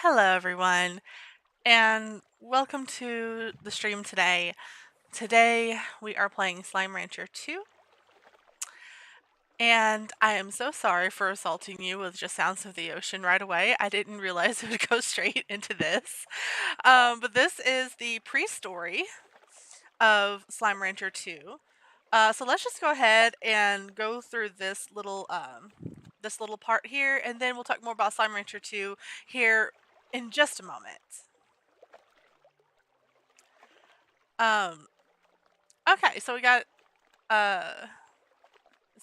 Hello, everyone, and welcome to the stream today. Today, we are playing Slime Rancher 2, and I am so sorry for assaulting you with just sounds of the ocean right away. I didn't realize it would go straight into this. But this is the pre-story of Slime Rancher 2. So let's just go ahead and go through this little part here, and then we'll talk more about Slime Rancher 2 here in just a moment. Um, okay, so we got, let's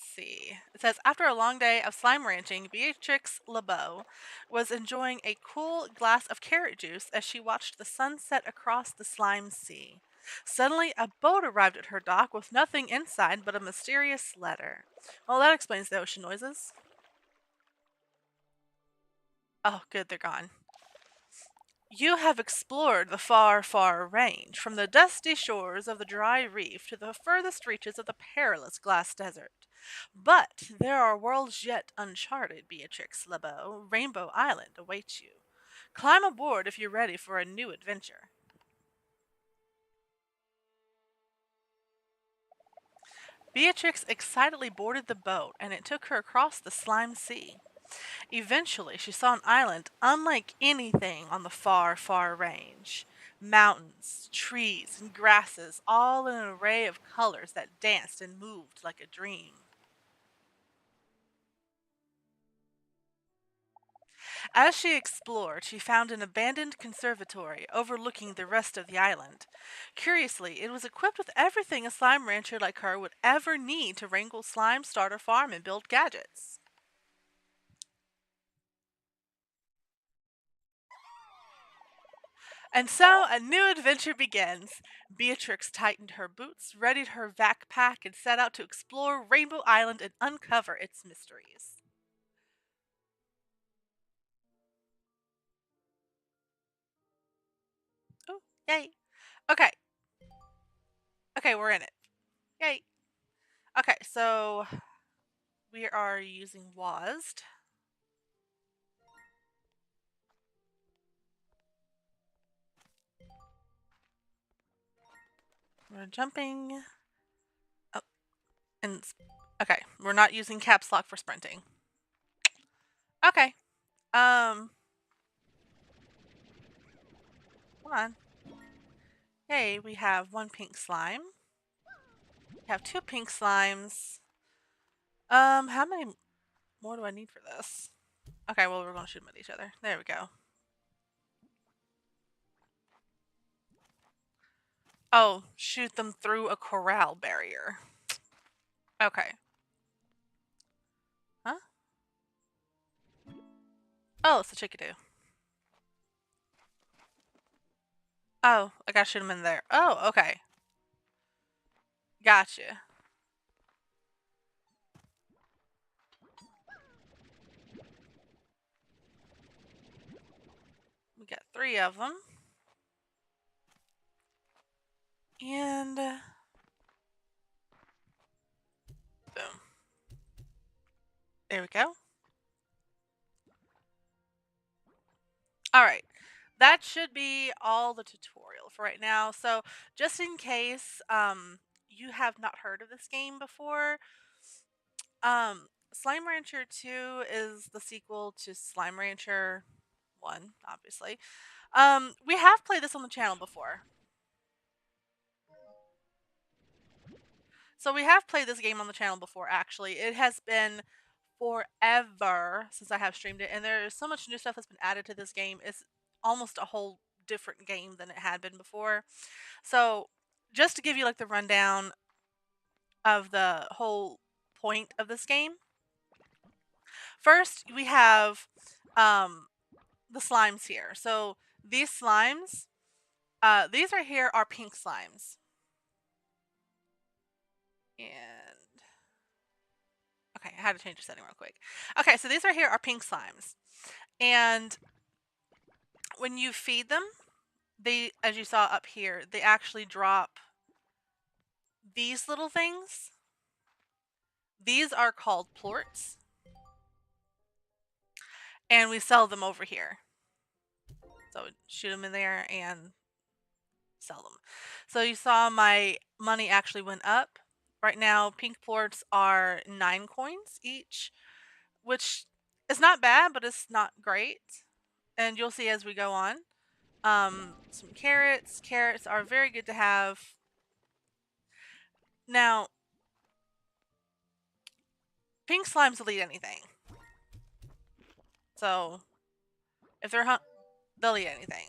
see. It says, after a long day of slime ranching, Beatrix LeBeau was enjoying a cool glass of carrot juice as she watched the sun set across the slime sea. Suddenly, a boat arrived at her dock with nothing inside but a mysterious letter. Well, that explains the ocean noises. Oh, good, they're gone. You have explored the far, far range, from the dusty shores of the dry reef to the furthest reaches of the perilous glass desert. But there are worlds yet uncharted, Beatrix LeBeau. Rainbow Island awaits you. Climb aboard if you're ready for a new adventure. Beatrix excitedly boarded the boat, and it took her across the slime sea. Eventually, she saw an island unlike anything on the far, far range. Mountains, trees, and grasses, all in an array of colors that danced and moved like a dream. As she explored, she found an abandoned conservatory overlooking the rest of the island. Curiously, it was equipped with everything a slime rancher like her would ever need to wrangle slime, start a farm, and build gadgets. And so a new adventure begins. Beatrix tightened her boots, readied her backpack, and set out to explore Rainbow Island and uncover its mysteries. Oh, yay. Okay. Okay, we're in it. Yay. Okay, so we are using WASD. We're jumping. Oh, and okay, we're not using caps lock for sprinting. Okay. Come on. Yay, we have one pink slime. We have two pink slimes. How many more do I need for this? Okay, well, we're going to shoot them at each other. There we go. Oh, shoot them through a corral barrier. Okay. Huh? Oh, it's a chickadee. Oh, I gotta shoot them in there. Oh, okay. Gotcha. We got 3 of them. And boom. There we go. Alright. That should be all the tutorial for right now. So, just in case you have not heard of this game before, Slime Rancher 2 is the sequel to Slime Rancher 1, obviously. We have played this on the channel before. So we have played this game on the channel before, actually. It has been forever since I have streamed it, and there is so much new stuff that's been added to this game. It's almost a whole different game than it had been before. So, just to give you like the rundown of the whole point of this game. First, we have the slimes here. So, these slimes, these right here are pink slimes. And okay, I had to change the setting real quick. Okay, so these right here are pink slimes. And when you feed them, they, as you saw up here, they actually drop these little things. These are called plorts. And we sell them over here. So shoot them in there and sell them. So you saw my money actually went up. Right now, pink plorts are 9 coins each, which is not bad, but it's not great. And you'll see as we go on. Some carrots. Carrots are very good to have. Now, pink slimes will eat anything. So if they're they'll eat anything.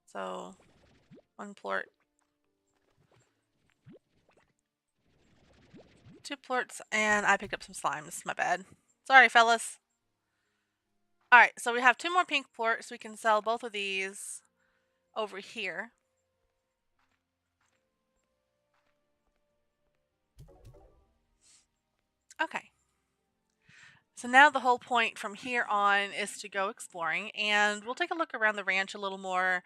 So 1 plort, 2 plorts, and I picked up some slimes. My bad. Sorry, fellas. Alright, so we have 2 more pink plorts. We can sell both of these over here. Okay. So now the whole point from here on is to go exploring, and we'll take a look around the ranch a little more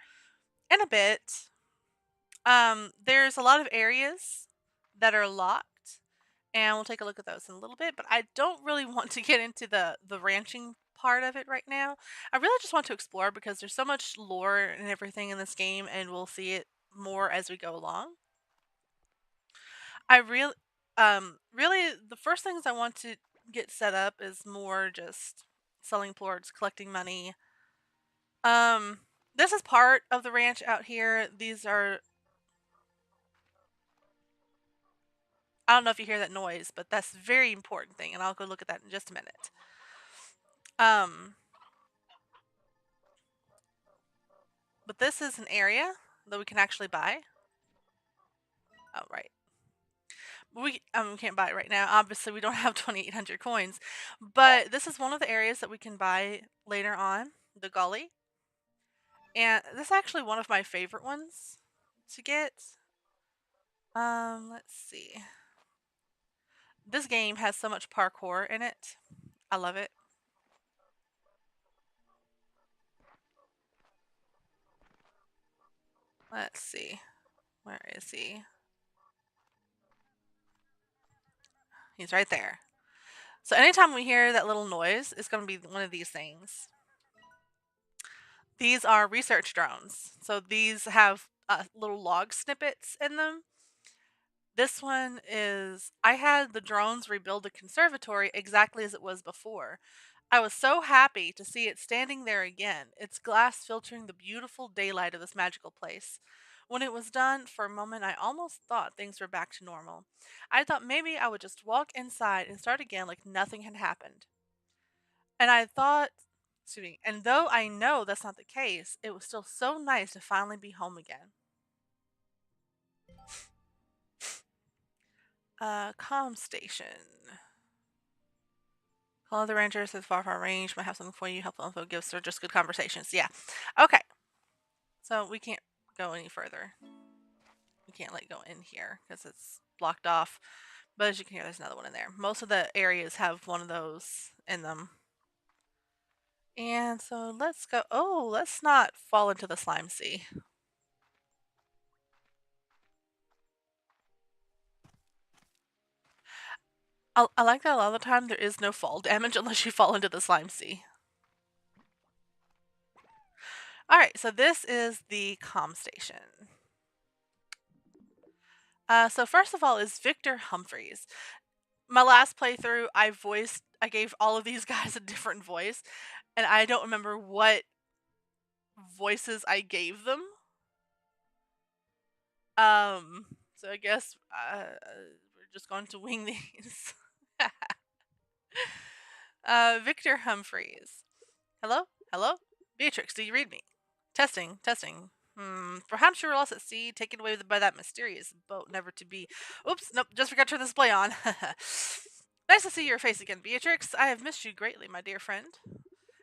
in a bit. There's a lot of areas that are locked, and we'll take a look at those in a little bit, but I don't really want to get into the ranching part of it right now. I really just want to explore because there's so much lore and everything in this game, and we'll see it more as we go along. I really the first things I want to get set up is more just selling plorts, collecting money. Um, this is part of the ranch out here. These are I don't know if you hear that noise, but that's a very important thing, and I'll go look at that in just a minute. Um, but this is an area that we can actually buy. Oh, right. We can't buy it right now. Obviously, we don't have 2,800 coins, but this is one of the areas that we can buy later on, the gully. And this is actually one of my favorite ones to get. Let's see. This game has so much parkour in it. I love it. Let's see. Where is he? He's right there. So anytime we hear that little noise, it's going to be one of these things. These are research drones. So these have little log snippets in them. This one is, I had the drones rebuild the conservatory exactly as it was before. I was so happy to see it standing there again, its glass filtering the beautiful daylight of this magical place. When it was done, for a moment I almost thought things were back to normal. I thought maybe I would just walk inside and start again like nothing had happened. And I thought, excuse me, and though I know that's not the case, it was still so nice to finally be home again. Comm station. Call the rangers at far range. Might have something for you. Helpful info gives or just good conversations. Yeah. Okay. So we can't go any further. We can't like go in here because it's blocked off. But as you can hear, there's another one in there. Most of the areas have one of those in them. And so let's go. Oh, let's not fall into the slime sea. I like that a lot of the time there is no fall damage unless you fall into the slime sea. Alright, so this is the comm station. So first of all is Victor Humphreys. My last playthrough, I gave all of these guys a different voice, and I don't remember what voices I gave them. So I guess we're just going to wing these. Victor Humphreys. Hello? Hello? Beatrix, do you read me? Testing, testing. Perhaps you were lost at sea, taken away by that mysterious boat, never to be. Oops, nope, just forgot to turn the display on. Nice to see your face again, Beatrix. I have missed you greatly, my dear friend.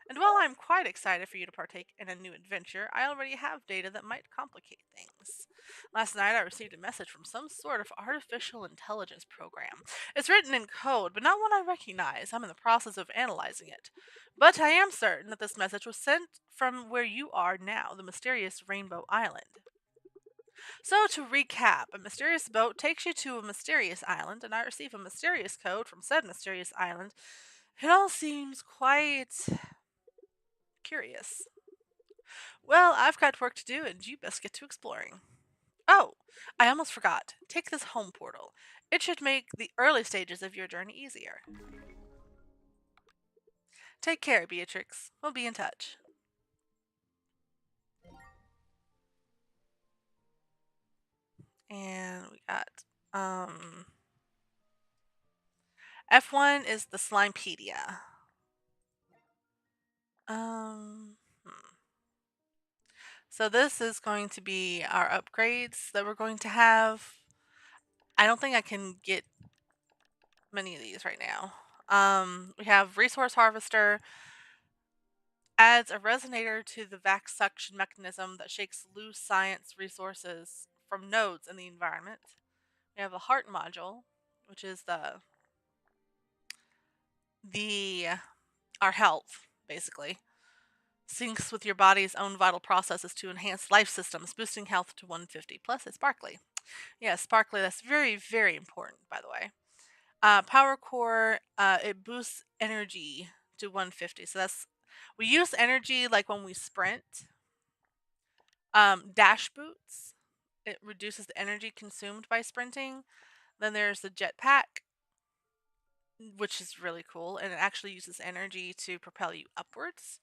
And while I'm quite excited for you to partake in a new adventure, I already have data that might complicate things. Last night I received a message from some sort of artificial intelligence program. It's written in code, but not one I recognize. I'm in the process of analyzing it. But I am certain that this message was sent from where you are now, the mysterious Rainbow Island. So, to recap, a mysterious boat takes you to a mysterious island, and I receive a mysterious code from said mysterious island. It all seems quite Curious. Well, I've got work to do, and you best get to exploring. Oh, I almost forgot. Take this home portal. It should make the early stages of your journey easier. Take care, Beatrix. We'll be in touch. And we got um F1 is the Slimepedia. Um hmm. So this is going to be our upgrades that we're going to have. I don't think I can get many of these right now. We have Resource Harvester, adds a resonator to the vac suction mechanism that shakes loose science resources from nodes in the environment. We have a heart module, which is the our health, basically. Syncs with your body's own vital processes to enhance life systems, boosting health to 150. Plus, it's sparkly. Yeah, sparkly. That's very, very important, by the way. Power core, it boosts energy to 150. So that's we use energy like when we sprint. Dash boots, it reduces the energy consumed by sprinting. Then there's the jetpack, which is really cool, and it actually uses energy to propel you upwards.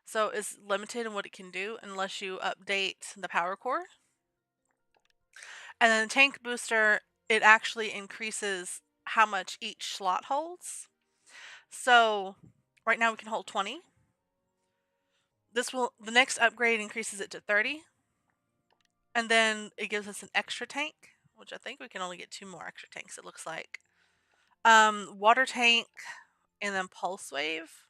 So it's limited in what it can do unless you update the power core. And then the tank booster, it actually increases how much each slot holds. So right now we can hold 20. The next upgrade increases it to 30. And then it gives us an extra tank, which I think we can only get 2 more extra tanks, it looks like. Water tank and then pulse wave.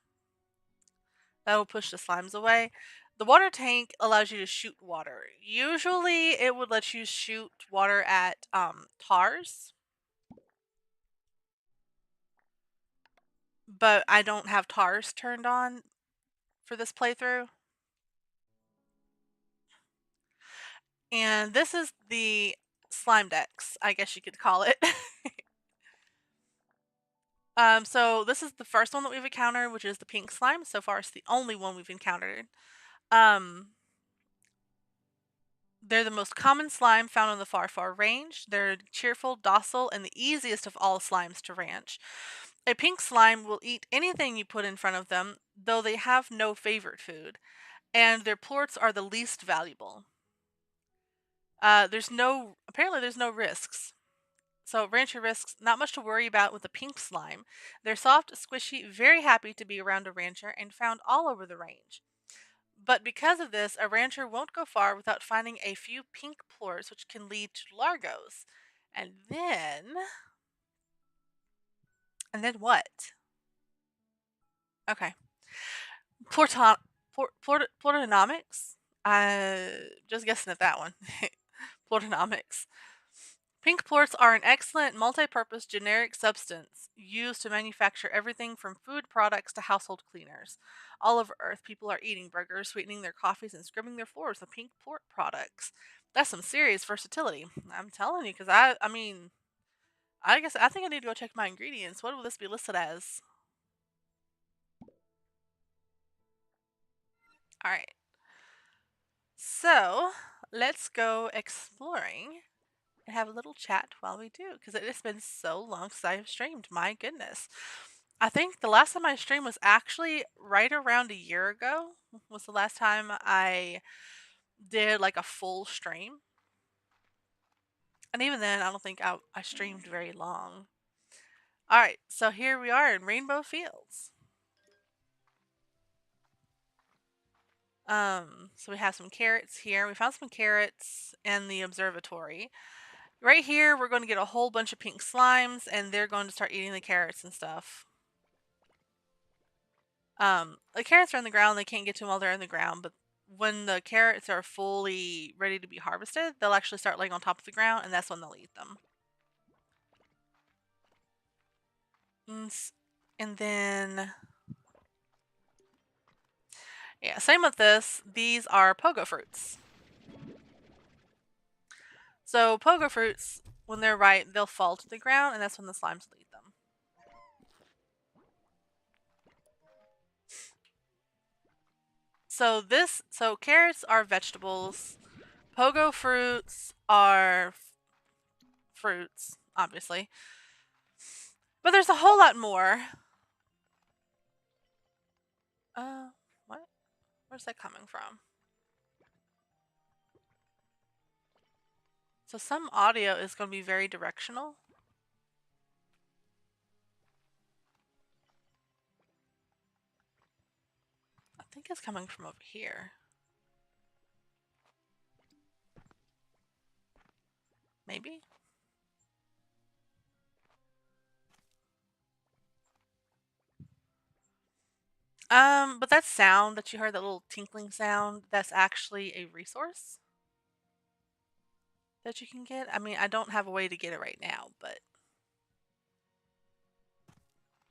That will push the slimes away. The water tank allows you to shoot water. Usually it would let you shoot water at tars, but I don't have tars turned on for this playthrough. And this is the slime decks, I guess you could call it. So this is the first one that we've encountered, which is the pink slime. So far, it's the only one we've encountered. Um, They're the most common slime found on the far, far range. They're cheerful, docile, and the easiest of all slimes to ranch. A pink slime will eat anything you put in front of them, though they have no favorite food, and their plorts are the least valuable. Apparently there's no risks. So rancher risks, not much to worry about with the pink slime. They're soft, squishy, very happy to be around a rancher, and found all over the range. But because of this, a rancher won't go far without finding a few pink plorts, which can lead to largos. And then... And then what? Okay. Plorton... Plortonomics? Just guessing at that one. Plortonomics. Pink plorts are an excellent multi-purpose generic substance used to manufacture everything from food products to household cleaners. All over Earth, people are eating burgers, sweetening their coffees, and scrubbing their floors with pink plort products. That's some serious versatility. I'm telling you, because I mean, I guess I think I need to go check my ingredients. What will this be listed as? All right. So let's go exploring and have a little chat while we do, because it has been so long since I have streamed. My goodness. I think the last time I streamed was actually right around a year ago, was the last time I did like a full stream. And even then, I don't think I streamed very long. Alright, so here we are in Rainbow Fields. So we have some carrots here. We found some carrots in the observatory. Right here, we're going to get a whole bunch of pink slimes, and they're going to start eating the carrots and stuff. The carrots are on the ground. They can't get to them while they're in the ground, but when the carrots are fully ready to be harvested, they'll actually start laying on top of the ground, and that's when they'll eat them. And then, yeah, same with this. These are pogo fruits. So pogo fruits, when they're ripe, they'll fall to the ground, and that's when the slimes will eat them. So carrots are vegetables. Pogo fruits are fruits, obviously. But there's a whole lot more. Uh, what? Where's that coming from? So some audio is going to be very directional. I think it's coming from over here. Maybe? But that sound that you heard, that little tinkling sound, that's actually a resource that you can get. I mean, I don't have a way to get it right now, but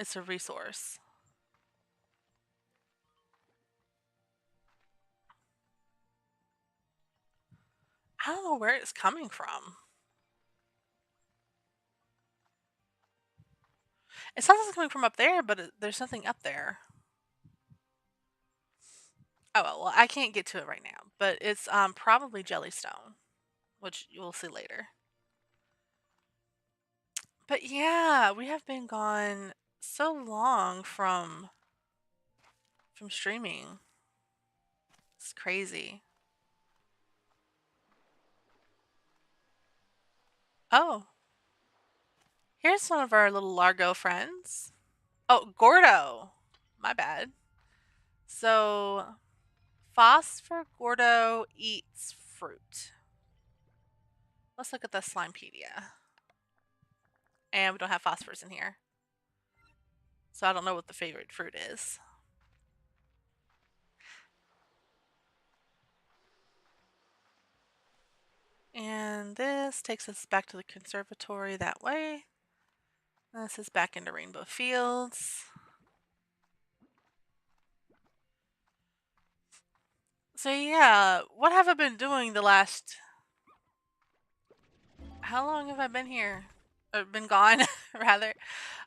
it's a resource. I don't know where it's coming from. It sounds like it's coming from up there, but there's nothing up there. Oh well, I can't get to it right now, but it's probably Jellystone, which you will see later. But yeah, we have been gone so long from streaming. It's crazy. Oh, here's one of our little Largo friends. Oh, Gordo. My bad. So, Phosphor Gordo eats fruit. Let's look at the Slimepedia. And we don't have phosphorus in here. So I don't know what the favorite fruit is. And this takes us back to the conservatory that way. This is back into Rainbow Fields. So yeah, what have I been doing the last... How long have I been here? Or been gone, rather.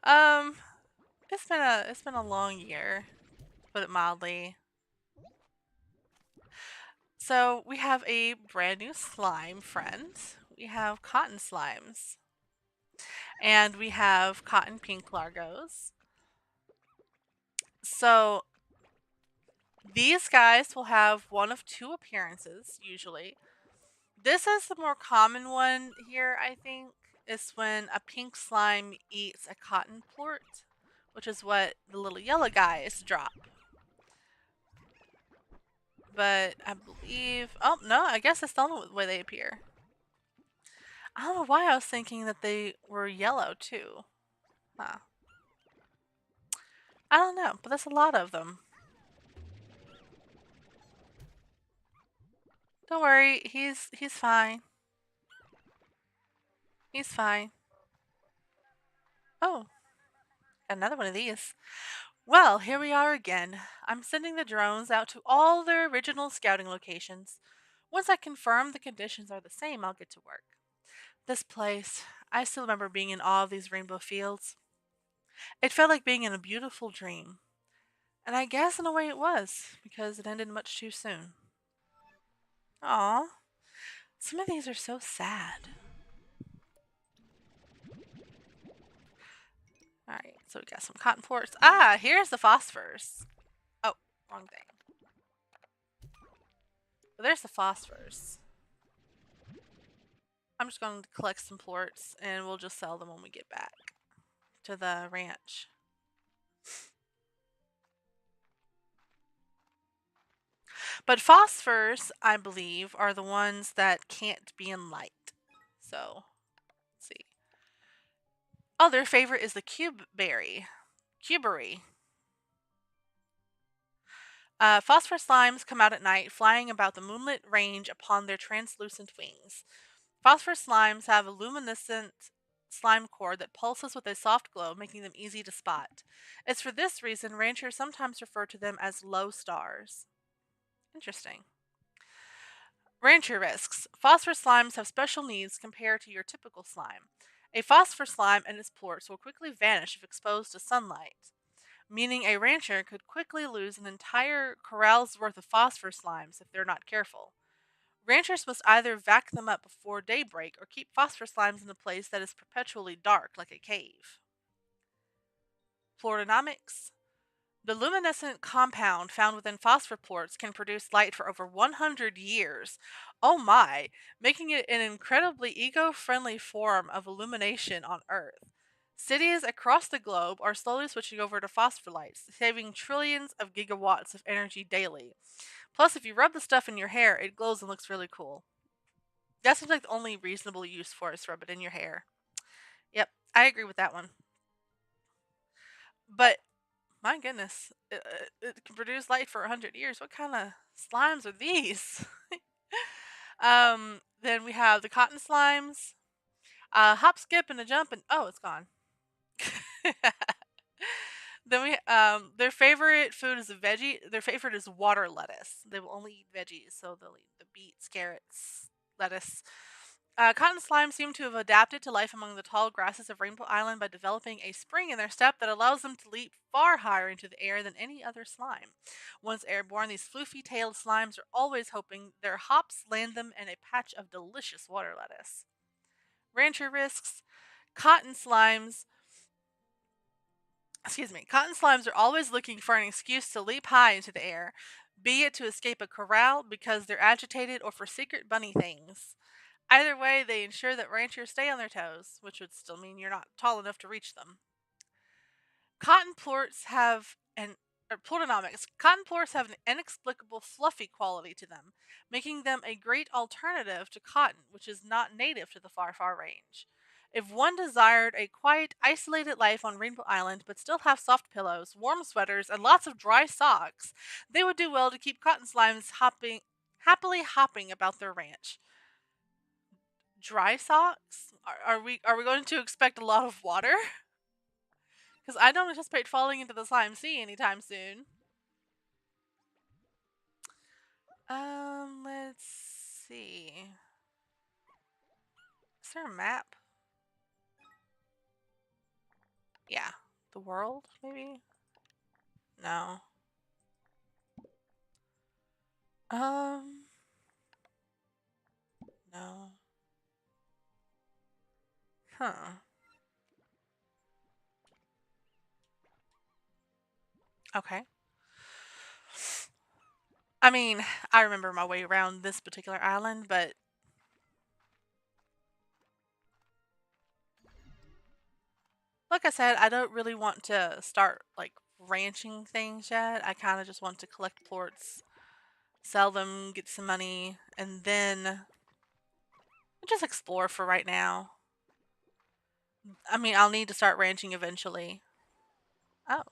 Um, it's been a long year, to put it mildly. So we have a brand new slime friend. We have cotton slimes. And we have cotton pink largos. So these guys will have one of two appearances, usually. This is the more common one here, I think. Is when a pink slime eats a cotton plort, which is what the little yellow guys drop. But I believe... Oh, no, I guess that's the only way they appear. I don't know why I was thinking that they were yellow, too. Huh. I don't know, but that's a lot of them. Don't worry, he's fine. He's fine. Oh, another one of these. Well, here we are again. I'm sending the drones out to all their original scouting locations. Once I confirm the conditions are the same, I'll get to work. This place, I still remember being in awe of these rainbow fields. It felt like being in a beautiful dream. And I guess in a way it was, because it ended much too soon. Aw, some of these are so sad. Alright, so we got some cotton plorts. Ah, here's the phosphors. Oh, wrong thing. But there's the phosphors. I'm just going to collect some plorts and we'll just sell them when we get back to the ranch. But phosphors, I believe, are the ones that can't be in light. So, let's see. Oh, their favorite is the cubeberry. Cubery. Phosphor slimes come out at night, flying about the moonlit range upon their translucent wings. Phosphor slimes have a luminescent slime core that pulses with a soft glow, making them easy to spot. It's for this reason ranchers sometimes refer to them as low stars. Interesting. Rancher risks. Phosphor slimes have special needs compared to your typical slime. A phosphor slime and its plorts will quickly vanish if exposed to sunlight. meaning a rancher could quickly lose an entire corral's worth of phosphor slimes if they're not careful. Ranchers must either vac them up before daybreak or keep phosphor slimes in a place that is perpetually dark, like a cave. Fluorinomics. The luminescent compound found within phosphoplorts can produce light for over 100 years. Oh my, making it an incredibly eco-friendly form of illumination on Earth. Cities across the globe are slowly switching over to phospholights, saving trillions of gigawatts of energy daily. Plus, if you rub the stuff in your hair, it glows and looks really cool. That seems like the only reasonable use for it is rub it in your hair. Yep, I agree with that one. But my goodness, it can produce light for 100 years. What kind of slimes are these? Then we have the cotton slimes. Hop, skip, and a jump, and oh, it's gone. Then their favorite food is a veggie. Their favorite is water lettuce. They will only eat veggies, so they'll eat the beets, carrots, lettuce. Cotton slimes seem to have adapted to life among the tall grasses of Rainbow Island by developing a spring in their step that allows them to leap far higher into the air than any other slime. Once airborne, these floofy-tailed slimes are always hoping their hops land them in a patch of delicious water lettuce. Rancher risks. Cotton slimes Cotton slimes are always looking for an excuse to leap high into the air, be it to escape a corral because they're agitated or for secret bunny things. Either way, they ensure that ranchers stay on their toes, which would still mean you're not tall enough to reach them. Cotton plorts have an Plortonomics. Cotton plorts have an inexplicable fluffy quality to them, making them a great alternative to cotton, which is not native to the far, far range. If one desired a quiet, isolated life on Rainbow Island but still have soft pillows, warm sweaters, and lots of dry socks, they would do well to keep cotton slimes happily hopping about their ranch. Dry socks? Are we going to expect a lot of water? Because I don't anticipate falling into the slime sea anytime soon. Let's see. Is there a map? Yeah. The world, maybe? No. Um, no. Huh. Okay. I mean, I remember my way around this particular island, but like I said, I don't really want to start like ranching things yet. I kind of just want to collect plorts, sell them, get some money, and then just explore for right now. I mean, I'll need to start ranching eventually. Oh,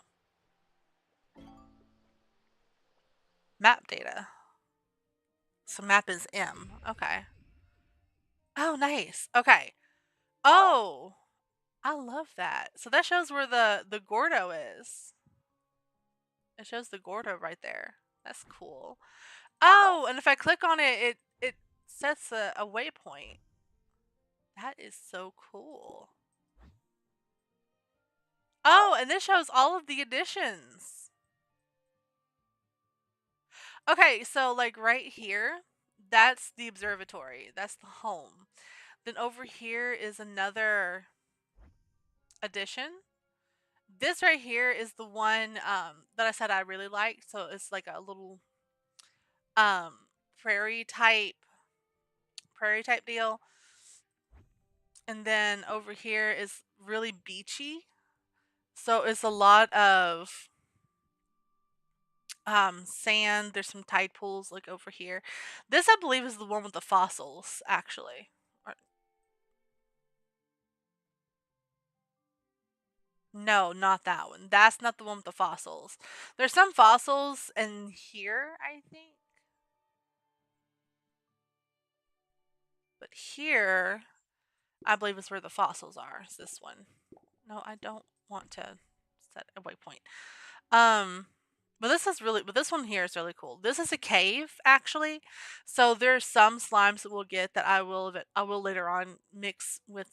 map data. So map is M. Okay. Oh, nice. Okay. Oh, I love that. So that shows where the Gordo is. It shows the Gordo right there. That's cool. Oh, and if I click on it, it sets a waypoint. That is so cool. Oh, and this shows all of the additions. Okay, so like right here, that's the observatory. That's the home. Then over here is another addition. This right here is the one that I said I really liked. So it's like a little um prairie type prairie type deal. And then over here is really beachy. So it's a lot of sand. There's some tide pools like over here. This I believe is the one with the fossils actually. No, not that one. That's not the one with the fossils. There's some fossils in here, I think. But here, I believe is where the fossils are. Is this one? No, I don't want to set a waypoint. Um, but this one here is really cool. This is a cave, actually. So there's some slimes that we'll get that I will later on mix with,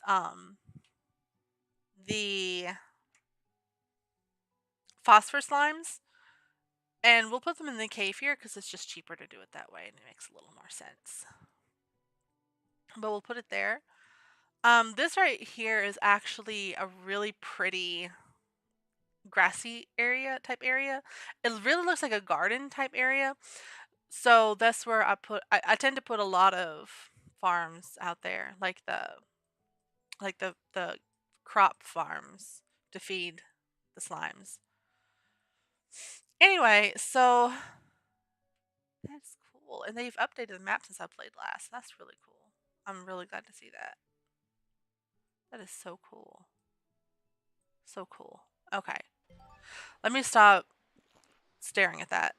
the phosphor slimes, and we'll put them in the cave here because it's just cheaper to do it that way and it makes a little more sense. But we'll put it there. This right here is actually a really pretty grassy type area. It really looks like a garden type area. So that's where I tend to put a lot of farms out there, like the crop farms to feed the slimes. Anyway, so that's cool. And they've updated the map since I played last. That's really cool. I'm really glad to see that. That is so cool. So cool. Okay. Let me stop staring at that.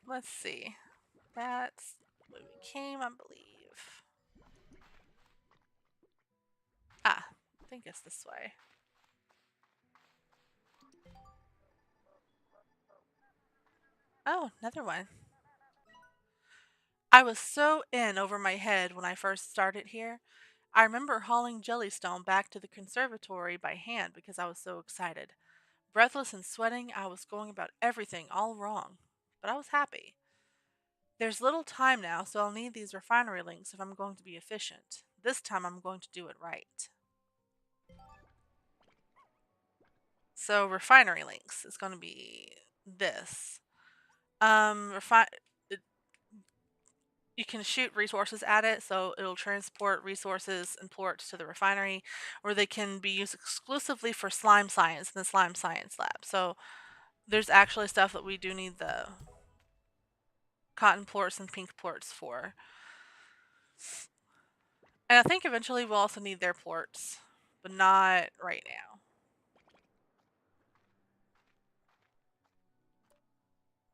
Let's see. That's where we came, I believe. Ah, I think it's this way. Oh, another one. I was so in over my head when I first started here. I remember hauling Jellystone back to the conservatory by hand because I was so excited. Breathless and sweating, I was going about everything all wrong. But I was happy. There's little time now, so I'll need these refinery links if I'm going to be efficient. This time I'm going to do it right. So refinery links is going to be this. Um, refi- you can shoot resources at it, so it'll transport resources and ports to the refinery, or they can be used exclusively for slime science in the slime science lab. So there's actually stuff that we do need the cotton plorts and pink plorts for. And I think eventually we'll also need their plorts, but not right now.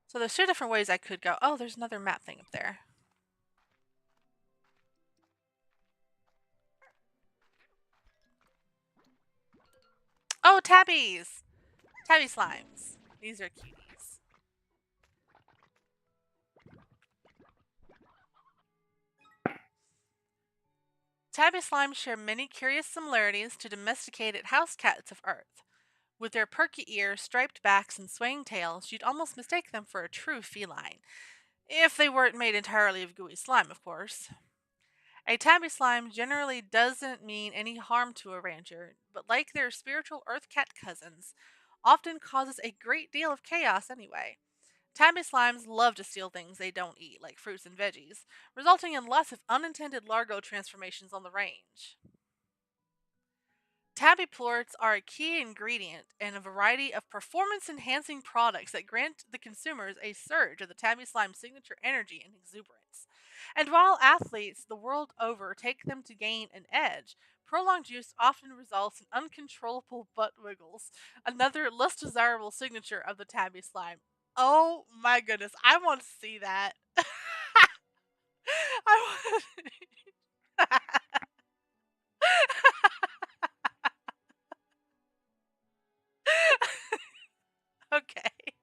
So there's two different ways I could go. Oh, there's another map thing up there. Oh, tabbies! Tabby slimes. These are cuties. Tabby slimes share many curious similarities to domesticated house cats of Earth. With their perky ears, striped backs, and swaying tails, you'd almost mistake them for a true feline. If they weren't made entirely of gooey slime, of course. A tabby slime generally doesn't mean any harm to a rancher, but like their spiritual earth cat cousins, often causes a great deal of chaos anyway. Tabby slimes love to steal things they don't eat, like fruits and veggies, resulting in lots of unintended largo transformations on the range. Tabby plorts are a key ingredient in a variety of performance enhancing products that grant the consumers a surge of the tabby slime's signature energy and exuberance. And while athletes the world over take them to gain an edge, prolonged use often results in uncontrollable butt wiggles, another less desirable signature of the tabby slime. Oh my goodness, I want to see that. I want Okay.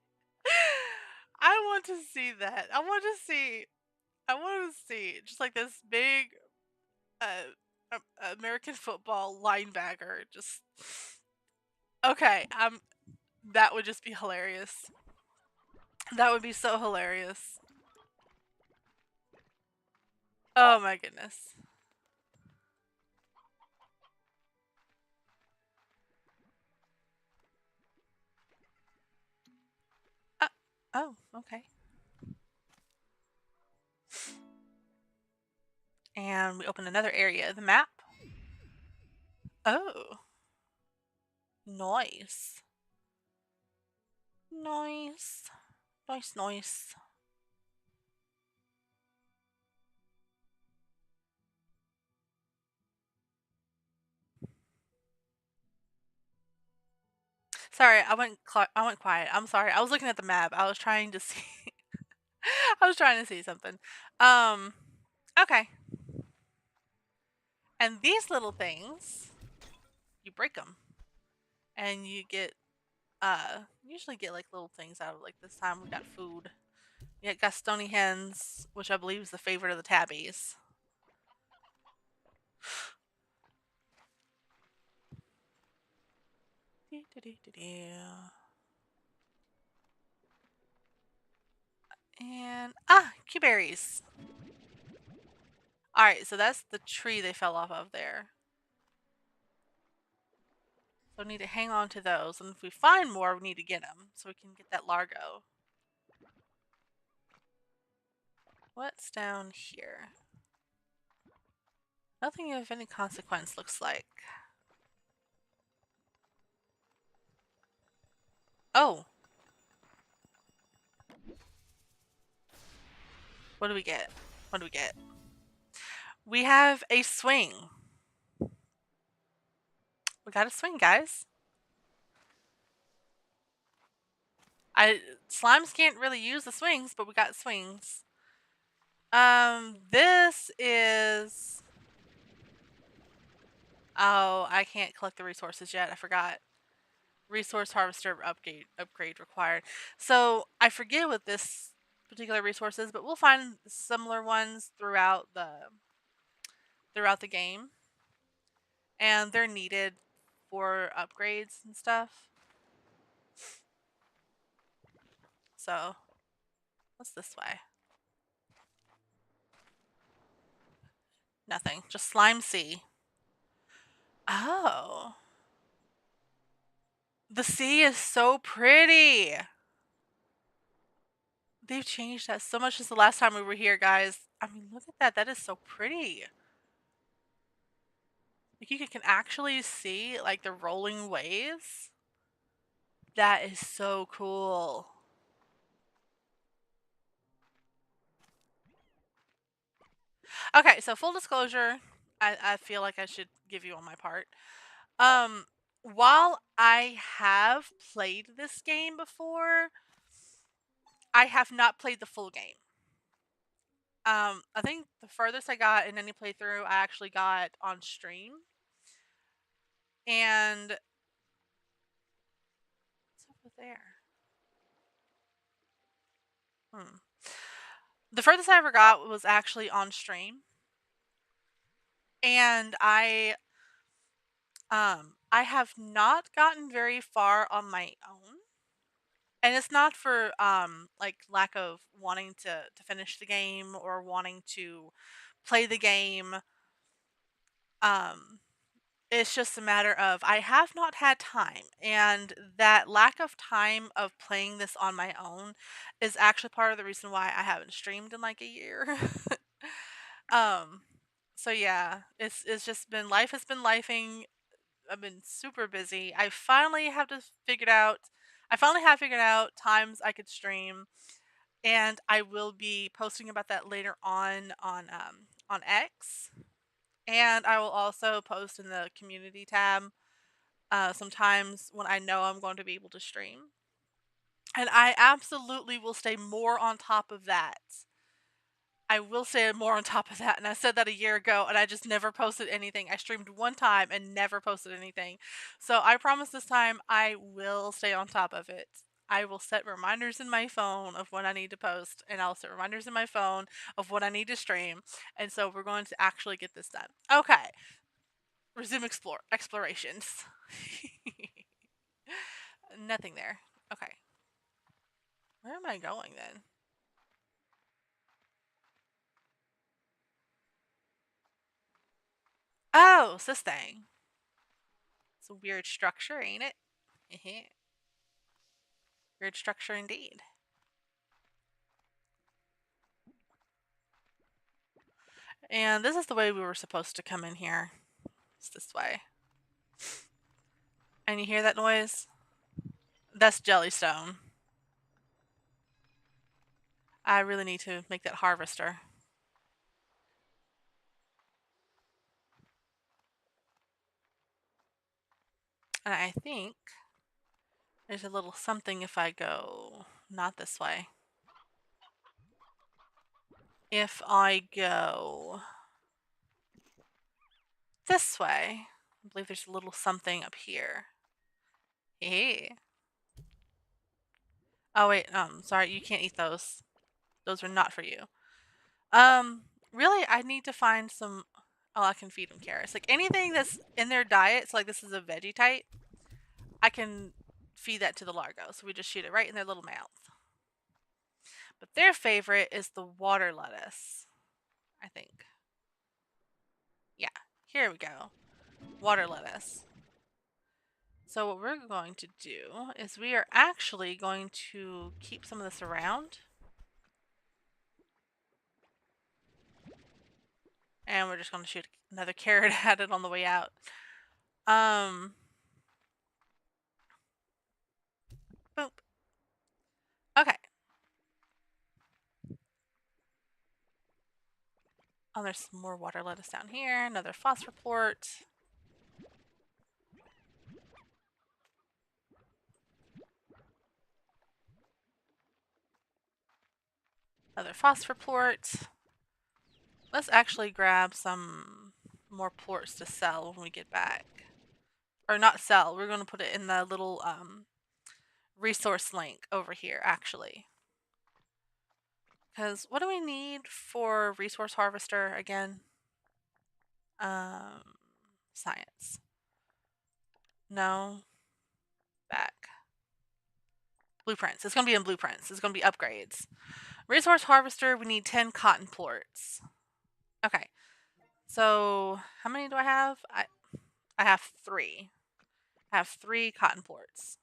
I want to see that. I want to see just like this big uh American football linebacker just Okay, that would just be hilarious. That would be so hilarious. Oh my goodness. Uh, oh, okay. And we open another area of the map. Oh, nice. Nice. Nice, nice. Sorry, I went quiet. I'm sorry. I was looking at the map. I was trying to see I was trying to see something. Um okay. And these little things, you break them and you get usually get like little things out of like this time we got food. You got stony hens, which I believe is the favorite of the tabbies. And Q berries. All right, so that's the tree they fell off of there. So we need to hang on to those, and if we find more, we need to get them so we can get that Largo. What's down here? Nothing of any consequence looks like. Oh. What do we get? What do we get? We have a swing. We got a swing, guys. Slimes can't really use the swings, but we got swings. This is... Oh, I can't collect the resources yet. I forgot. Resource harvester upgrade required. So I forget what this particular resource is, but we'll find similar ones throughout the game, and they're needed for upgrades and stuff. So what's this way? Nothing. Just slime sea. Oh. The sea is so pretty. They've changed that so much since the last time we were here, guys. I mean, look at that. That is so pretty. Like, you can actually see, like, the rolling waves. That is so cool. Okay, so full disclosure, I feel like I should give you on my part. While I have played this game before, I have not played the full game. I think the furthest I got in any playthrough, I actually got on stream. And what's over there? The furthest I ever got was actually on stream. And I have not gotten very far on my own. And it's not for like lack of wanting to finish the game or wanting to play the game. It's just a matter of I have not had time, and that lack of time of playing this on my own is actually part of the reason why I haven't streamed in like a year. um so yeah, it's just been life has been lifing. I've been super busy. I finally have figured out times I could stream, and I will be posting about that later on X, and I will also post in the community tab sometimes when I know I'm going to be able to stream. And I absolutely will stay more on top of that. I will stay more on top of that. And I said that a year ago, and I just never posted anything. I streamed one time and never posted anything. So I promise this time I will stay on top of it. I will set reminders in my phone of when I need to post, and I'll set reminders in my phone of when I need to stream. And so we're going to actually get this done. Okay. Resume explorations. Nothing there. Okay. Where am I going then? Oh, it's this thing. It's a weird structure, ain't it? Weird structure indeed. And this is the way we were supposed to come in here. It's this way. And you hear that noise? That's jellystone. I really need to make that harvester. And I think there's a little something if I go not this way. If I go this way, I believe there's a little something up here. Hey. Oh wait, sorry, you can't eat those. Those are not for you. Really, I need to find some... Oh, I can feed them carrots. Like, anything that's in their diet, so like this is a veggie type, I can feed that to the largo. So we just shoot it right in their little mouth. But their favorite is the water lettuce, I think. Yeah, here we go. Water lettuce. So what we're going to do is we are actually going to keep some of this around. And we're just going to shoot another carrot at it on the way out. Boop. Okay. Oh, there's some more water lettuce down here. Another phosphor plort. Another phosphor plort. Let's actually grab some more plorts to sell when we get back. Or not sell. We're going to put it in the little resource link over here, actually. Because what do we need for resource harvester again? Science. No. Back. Blueprints. It's going to be in blueprints. It's going to be upgrades. Resource harvester, we need 10 cotton plorts. Okay. So, how many do I have? I have 3. I have 3 cotton plorts.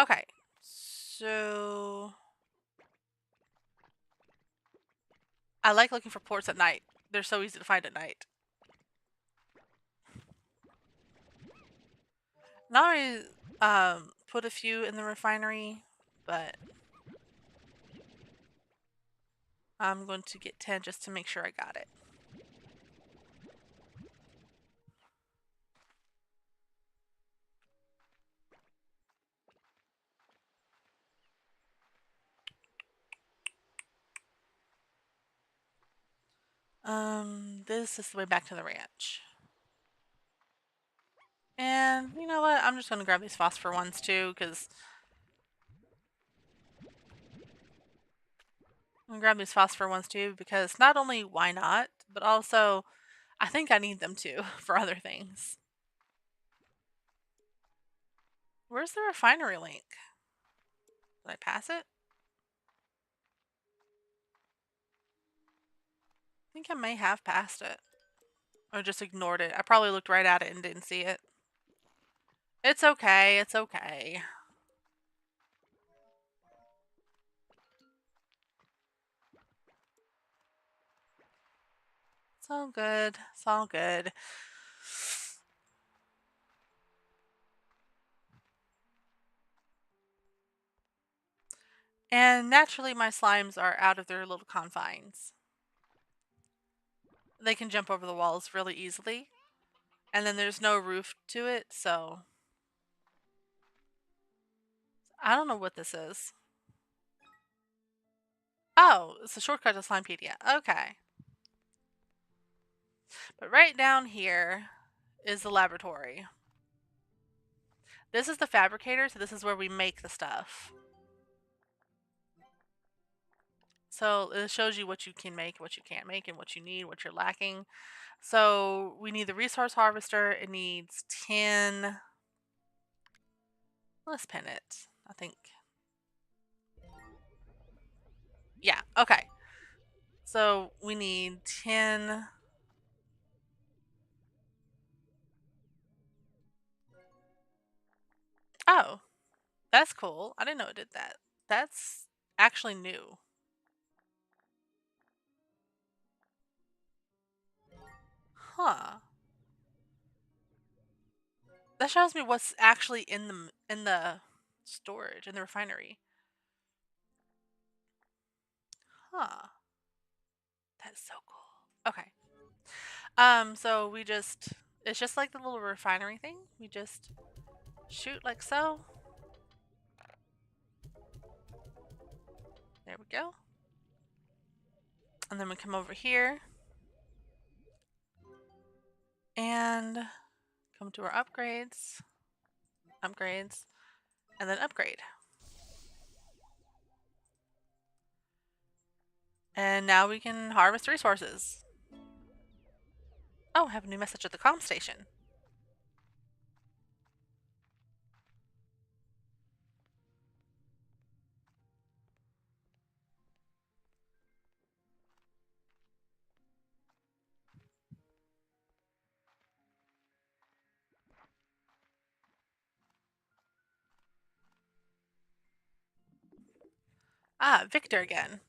Okay. So, I like looking for plorts at night. They're so easy to find at night. Not already put a few in the refinery, but I'm going to get 10 just to make sure I got it. This is the way back to the ranch. And you know what? I'm just going to grab these phosphor ones too, because not only why not, but also I think I need them too for other things. Where's the refinery link? Did I pass it? I think I may have passed it. Or just ignored it. I probably looked right at it and didn't see it. It's okay. It's okay. It's all good. It's all good. And naturally, my slimes are out of their little confines. They can jump over the walls really easily. And then there's no roof to it, so I don't know what this is. Oh, it's a shortcut to Slimepedia. Okay. But right down here is the laboratory. This is the fabricator, so this is where we make the stuff. So it shows you what you can make, what you can't make, and what you need, what you're lacking. So we need the resource harvester. It needs 10. Let's pin it, I think. Yeah, okay. So we need 10. Oh, that's cool. I didn't know it did that. That's actually new. Huh. That shows me what's actually in the storage in the refinery. Huh. That's so cool. Okay. So it's just like the little refinery thing. We just shoot like so. There we go. And then we come over here and come to our upgrades, and then upgrade. And now we can harvest resources. Oh, I have a new message at the comm station. Ah, Victor again.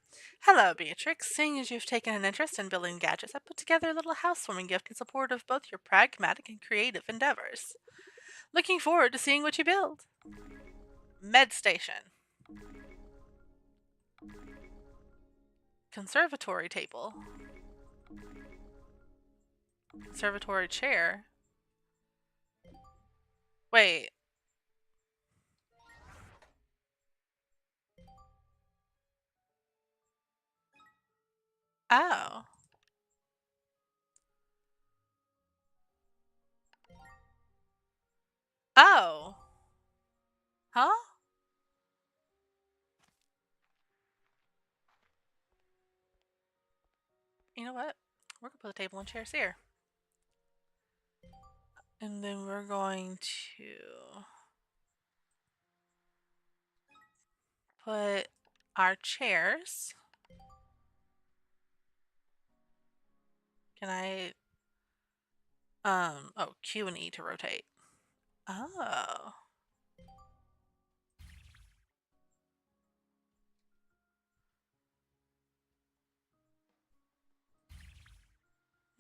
Hello, Beatrix. Seeing as you've taken an interest in building gadgets, I put together a little housewarming gift in support of both your pragmatic and creative endeavors. Looking forward to seeing what you build. Med station. Conservatory table. Conservatory chair. Wait. Oh. Oh. Huh? You know what? We're gonna put a table and chairs here. And then we're going to put our chairs. Can I oh, Q and E to rotate. Oh.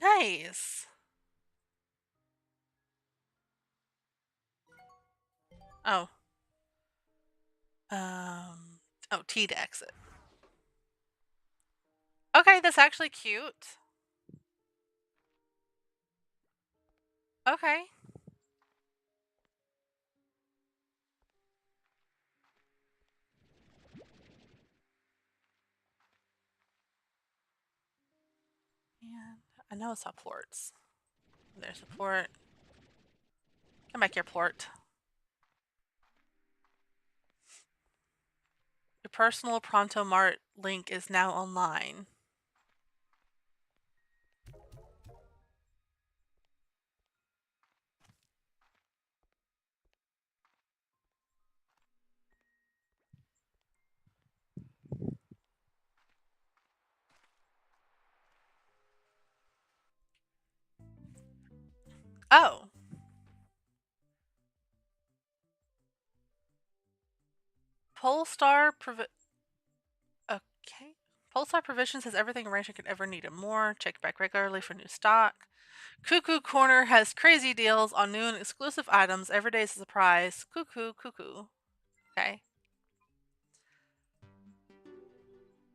Nice. Oh. Um oh, T to exit. Okay, that's actually cute. Okay. And I know it's up ports. There's a port. Come back here, port. Your personal Pronto Mart link is now online. Oh. Polestar Okay. Polestar Provisions has everything a rancher could ever need and more. Check back regularly for new stock. Cuckoo Corner has crazy deals on new and exclusive items. Every day is a surprise. Cuckoo, cuckoo. Okay.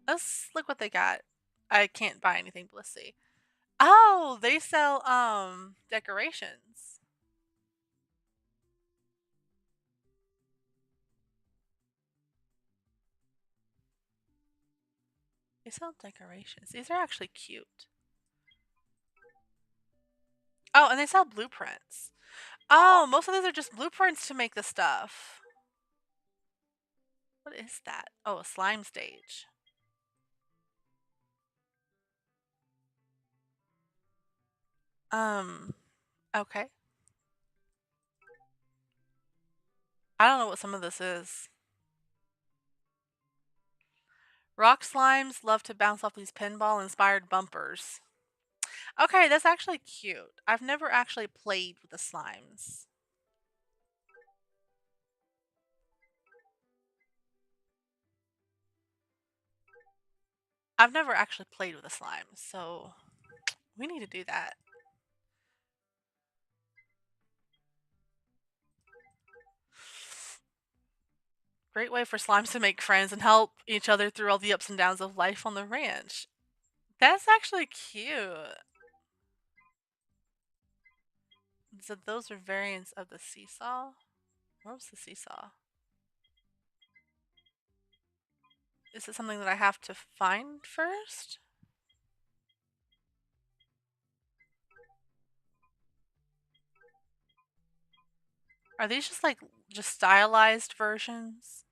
Let's look what they got. I can't buy anything, but let's see. Oh, they sell decorations. They sell decorations. These are actually cute. Oh, and they sell blueprints. Oh, most of these are just blueprints to make the stuff. What is that? Oh, a slime stage. Okay. I don't know what some of this is. Rock slimes love to bounce off these pinball inspired bumpers. Okay, that's actually cute. I've never actually played with the slimes. I've never actually played with the slimes, so we need to do that. Great way for slimes to make friends and help each other through all the ups and downs of life on the ranch. That's actually cute. So those are variants of the seesaw? Where was the seesaw? Is it something that I have to find first? Are these just stylized versions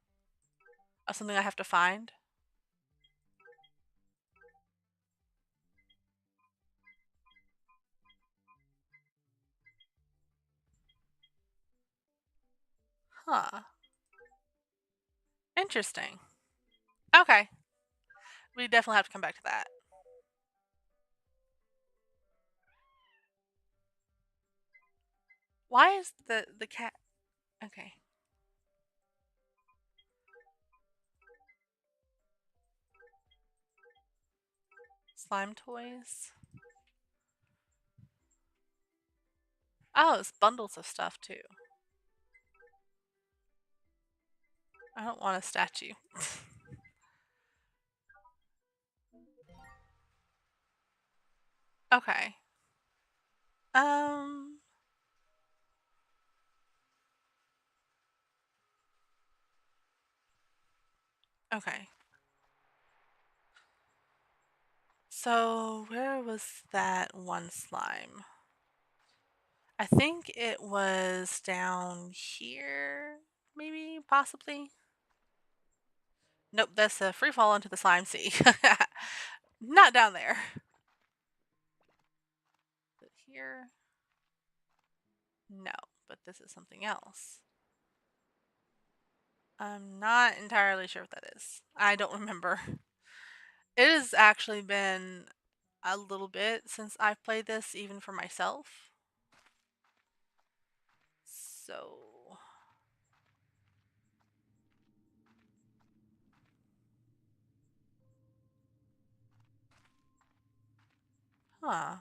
of something I have to find? Huh. Interesting. Okay. We definitely have to come back to that. Why is the cat okay. Slime toys. Oh, it's bundles of stuff too. I don't want a statue. Okay. Um okay. So where was that one slime? I think it was down here, maybe, possibly. Nope, that's a free fall into the slime sea. Not down there. But here, no, but this is something else. I'm not entirely sure what that is. I don't remember. It has actually been a little bit since I've played this, even for myself. So, huh.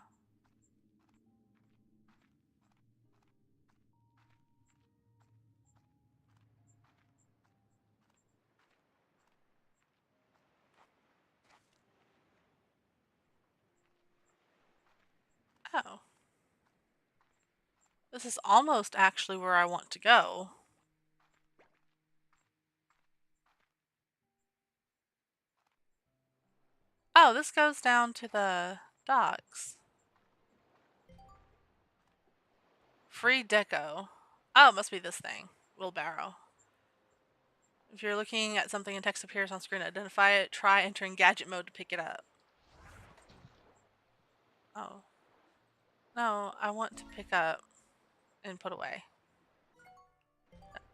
Oh. This is almost actually where I want to go. Oh, this goes down to the docks. Free deco. Oh, it must be this thing. Wheelbarrow. If you're looking at something and text appears on screen to identify it, try entering gadget mode to pick it up. Oh. No, I want to pick up and put away.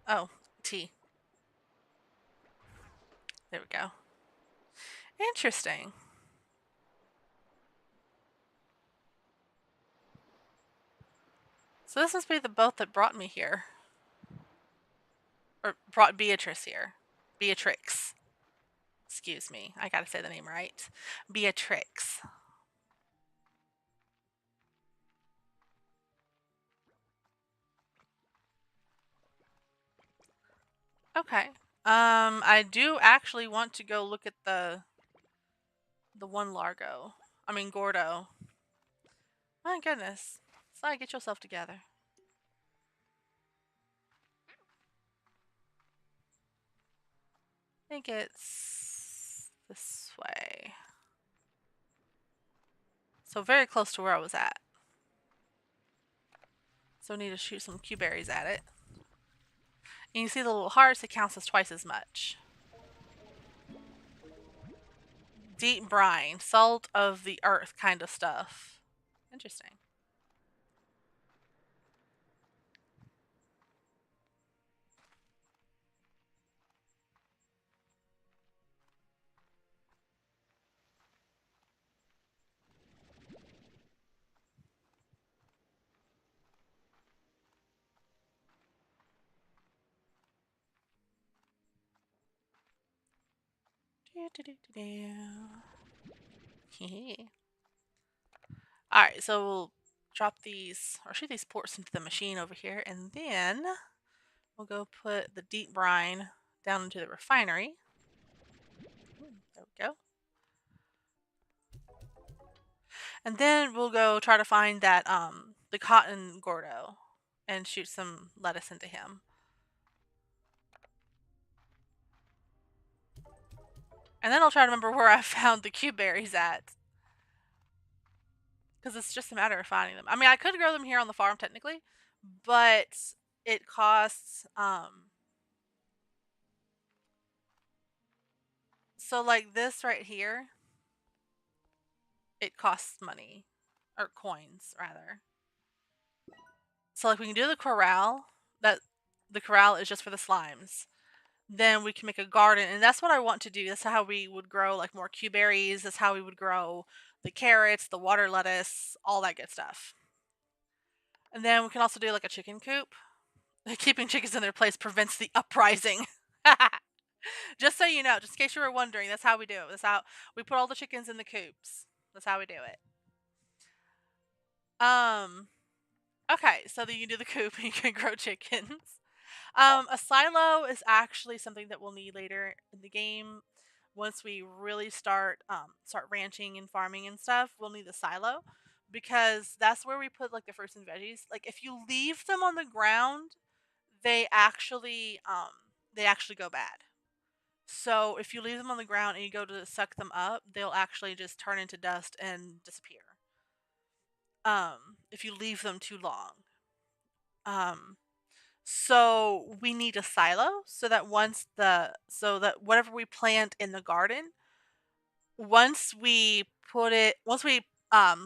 Oh, T. There we go. Interesting. So this must be the boat that brought me here. Or brought Beatrice here. Beatrix. Excuse me. I gotta say the name right. Beatrix. Okay. I do actually want to go look at the one Largo. I mean Gordo. My goodness. So get yourself together. I think it's this way. So very close to where I was at. So I need to shoot some Q berries at it. And you see the little hearts, it counts as twice as much. Deep brine, salt of the earth kind of stuff. Interesting. Alright, so we'll drop these, or shoot these ports into the machine over here, and then we'll go put the deep brine down into the refinery. There we go. And then we'll go try to find that, the cotton Gordo and shoot some lettuce into him. And then I'll try to remember where I found the cube berries at. Because it's just a matter of finding them. I mean, I could grow them here on the farm technically, but it costs, so like this right here, it costs money. Or coins, rather. So like we can do the corral. That the corral is just for the slimes. Then we can make a garden, and that's what I want to do. That's how we would grow like more cuberries. That's how we would grow the carrots, the water lettuce, all that good stuff. And then we can also do like a chicken coop. Keeping chickens in their place prevents the uprising. Just so you know, just in case you were wondering, that's how we do it. That's how we put all the chickens in the coops. That's how we do it. Um, okay, so then you can do the coop and you can grow chickens. A silo is actually something that we'll need later in the game. Once we really start ranching and farming and stuff, we'll need the silo because that's where we put like the fruits and veggies. Like if you leave them on the ground, they actually um they actually go bad. So if you leave them on the ground and you go to suck them up, they'll actually just turn into dust and disappear. If you leave them too long. Um so we need a silo so that whatever we plant in the garden, once we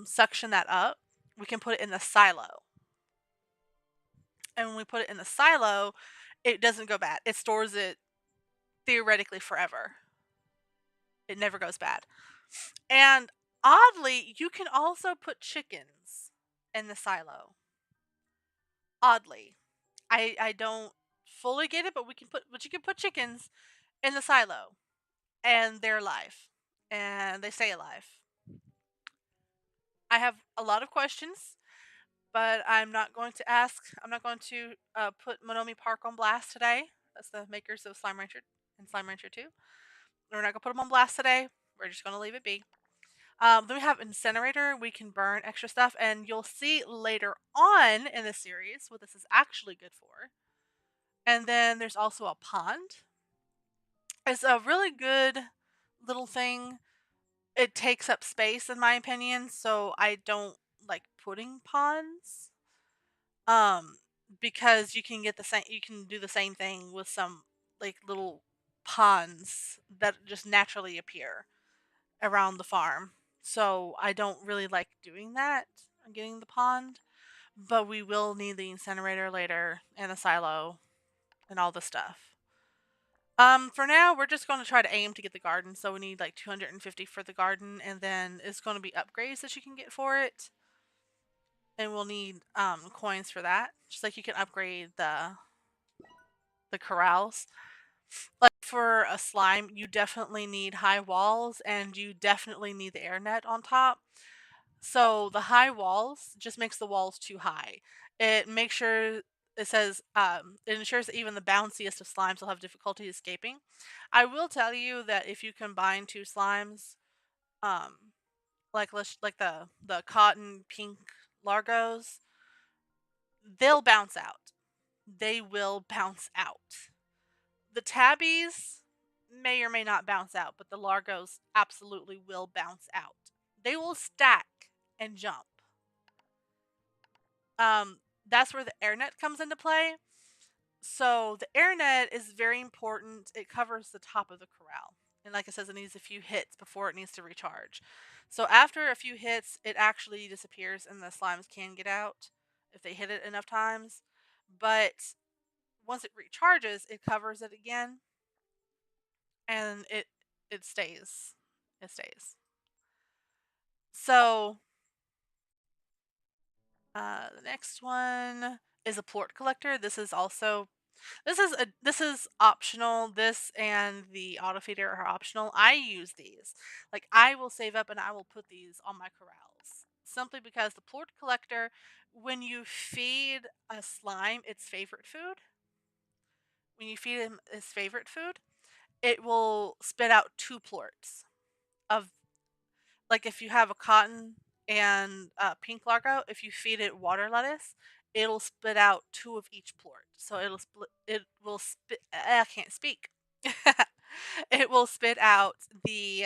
suction that up, we can put it in the silo. And when we put it in the silo, it doesn't go bad. It stores it theoretically forever. It never goes bad. And oddly, you can also put chickens in the silo. Oddly. I don't fully get it, but you can put chickens in the silo and they're alive and they stay alive. I have a lot of questions, but I'm not going to put Monomi Park on blast today. That's the makers of Slime Rancher and Slime Rancher 2. We're not going to put them on blast today. We're just going to leave it be. Then we have Incinerator. We can burn extra stuff, and you'll see later on in the series what this is actually good for. And then there's also a pond. It's a really good little thing. It takes up space, in my opinion, so I don't like putting ponds. Um, because you can do the same thing with some like little ponds that just naturally appear around the farm. So I don't really like doing that, getting the pond, but we will need the incinerator later and a silo and all the stuff. For now, we're just going to try to aim to get the garden. So we need like 250 for the garden, and then it's going to be upgrades that you can get for it. And we'll need coins for that. Just like you can upgrade the corrals. Like for a slime, you definitely need high walls and you definitely need the air net on top. So the high walls just makes the walls too high. It makes sure it ensures that even the bounciest of slimes will have difficulty escaping. I will tell you that if you combine two slimes, um, like the cotton pink largos, they'll bounce out. They will bounce out. The tabbies may or may not bounce out, but the largos absolutely will bounce out. They will stack and jump. Um, that's where the airnet comes into play. So the airnet is very important. It covers the top of the corral. And like it says, it needs a few hits before it needs to recharge. So after a few hits, it actually disappears and the slimes can get out if they hit it enough times. But once it recharges, it covers it again and it stays. It stays. So the next one is a plort collector. This is optional. This and the auto feeder are optional. I use these. Like I will save up and I will put these on my corrals simply because the plort collector, when you feed a slime its favorite food, when you feed him his favorite food, it will spit out two plorts of like if you have a cotton and pink largo, if you feed it water lettuce, it'll spit out two of each plort. So it will spit. I can't speak. It will spit out the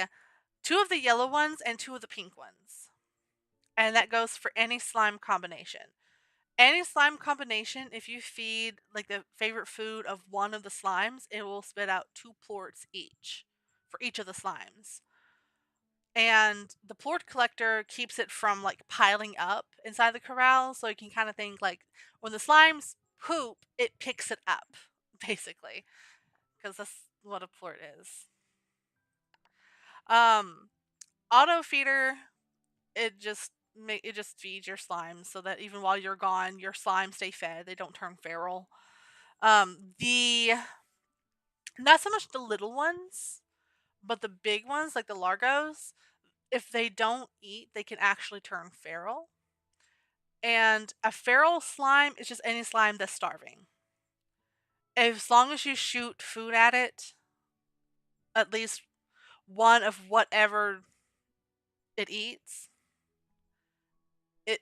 two of the yellow ones and two of the pink ones, and that goes for any slime combination. Any slime combination, if you feed like the favorite food of one of the slimes, it will spit out two plorts each for each of the slimes. And the plort collector keeps it from like piling up inside the corral, so you can kind of think like when the slimes poop, it picks it up, basically, because that's what a plort is. Um, Auto feeder, it just feeds your slimes so that even while you're gone, your slimes stay fed. They don't turn feral. The not so much the little ones, but the big ones like the largos, if they don't eat, they can actually turn feral. And a feral slime is just any slime that's starving. As long as you shoot food at it, at least one of whatever it eats,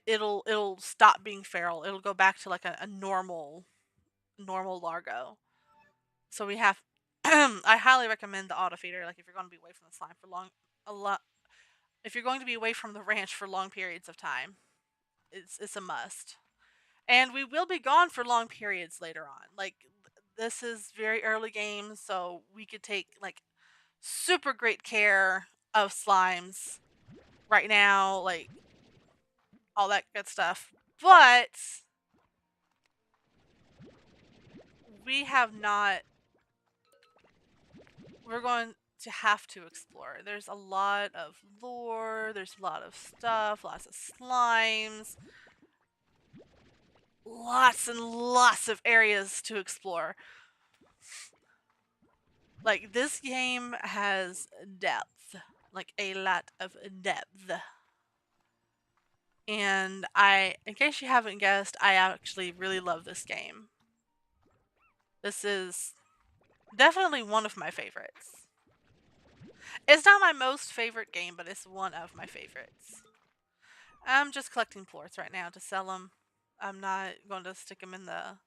it'll stop being feral. It'll go back to like a normal largo. So we have I highly recommend the auto feeder, like if you're going to be away from the slime for a lot if you're going to be away from the ranch for long periods of time, it's a must. And we will be gone for long periods later on. Like this is very early game, so we could take like super great care of slimes right now, like all that good stuff. But we have not we're going to have to explore. There's a lot of lore, there's a lot of stuff, lots of slimes, lots and lots of areas to explore. Like, this game has depth, like a lot of depth. And in case you haven't guessed, I actually really love this game. This is definitely one of my favorites. It's not my most favorite game, but it's one of my favorites. I'm just collecting plorts right now to sell them. I'm not going to stick them in the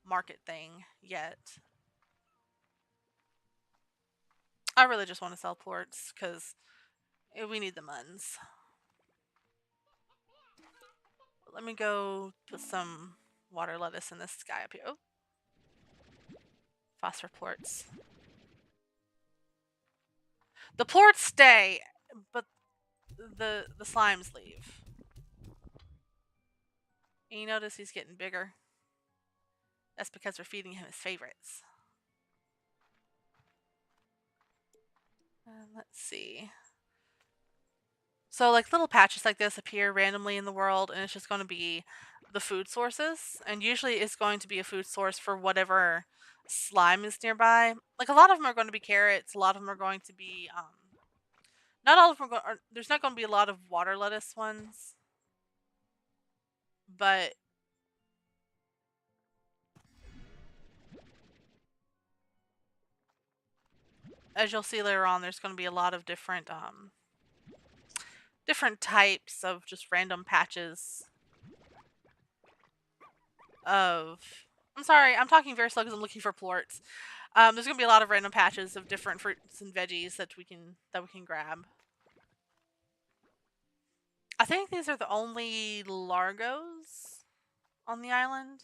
market thing yet. I really just want to sell plorts because we need the muns. Let me go put some water lettuce in this guy up here. Oh, phosphor plorts. The plorts stay, but the slimes leave. And you notice he's getting bigger. That's because we're feeding him his favorites. Let's see. So like little patches like this appear randomly in the world, and it's just going to be the food sources, and usually it's going to be a food source for whatever slime is nearby. Like a lot of them are going to be carrots, a lot of them are going to be not all of them are going. There's not going to be a lot of water lettuce ones, but as you'll see later on, there's going to be a lot of different types of just random patches of. I'm sorry, I'm talking very slow because I'm looking for plorts. There's gonna be a lot of random patches of different fruits and veggies that we can grab. I think these are the only largos on the island,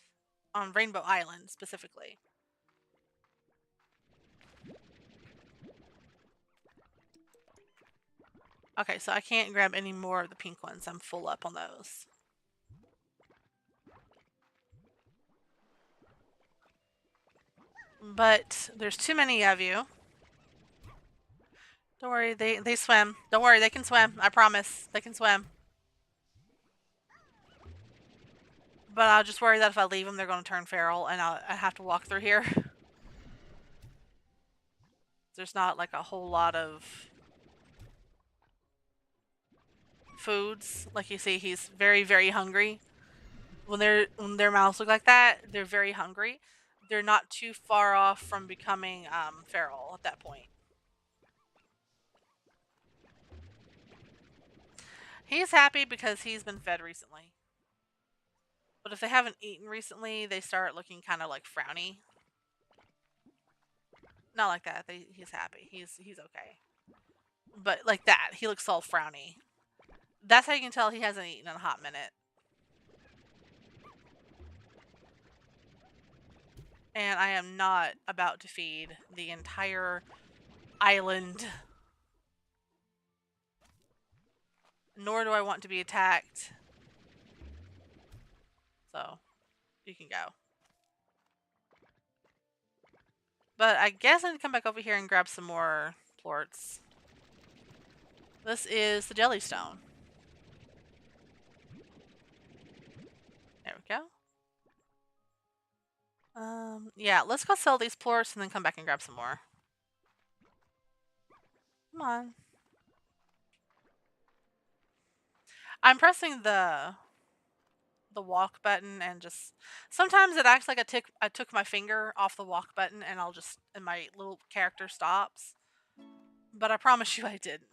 on Rainbow Island specifically. Okay, so I can't grab any more of the pink ones. I'm full up on those. But there's too many of you. Don't worry, they swim. Don't worry, they can swim. I promise. They can swim. But I'll just worry that if I leave them, they're going to turn feral, and I have to walk through here. There's not like a whole lot of foods. Like you see, he's very, very hungry. When their mouths look like that, they're very hungry. They're not too far off from becoming feral at that point. He's happy because he's been fed recently. But if they haven't eaten recently, they start looking kind of like frowny. Not like that. He's happy. He's okay. But like that, he looks all frowny. That's how you can tell he hasn't eaten in a hot minute. And I am not about to feed the entire island. Nor do I want to be attacked. So, you can go. But I guess I need to come back over here and grab some more plorts. This is the jellystone. There we go. Yeah, let's go sell these plorts and then come back and grab some more. Come on. I'm pressing the walk button and just sometimes it acts like I took my finger off the walk button and and my little character stops. But I promise you I didn't.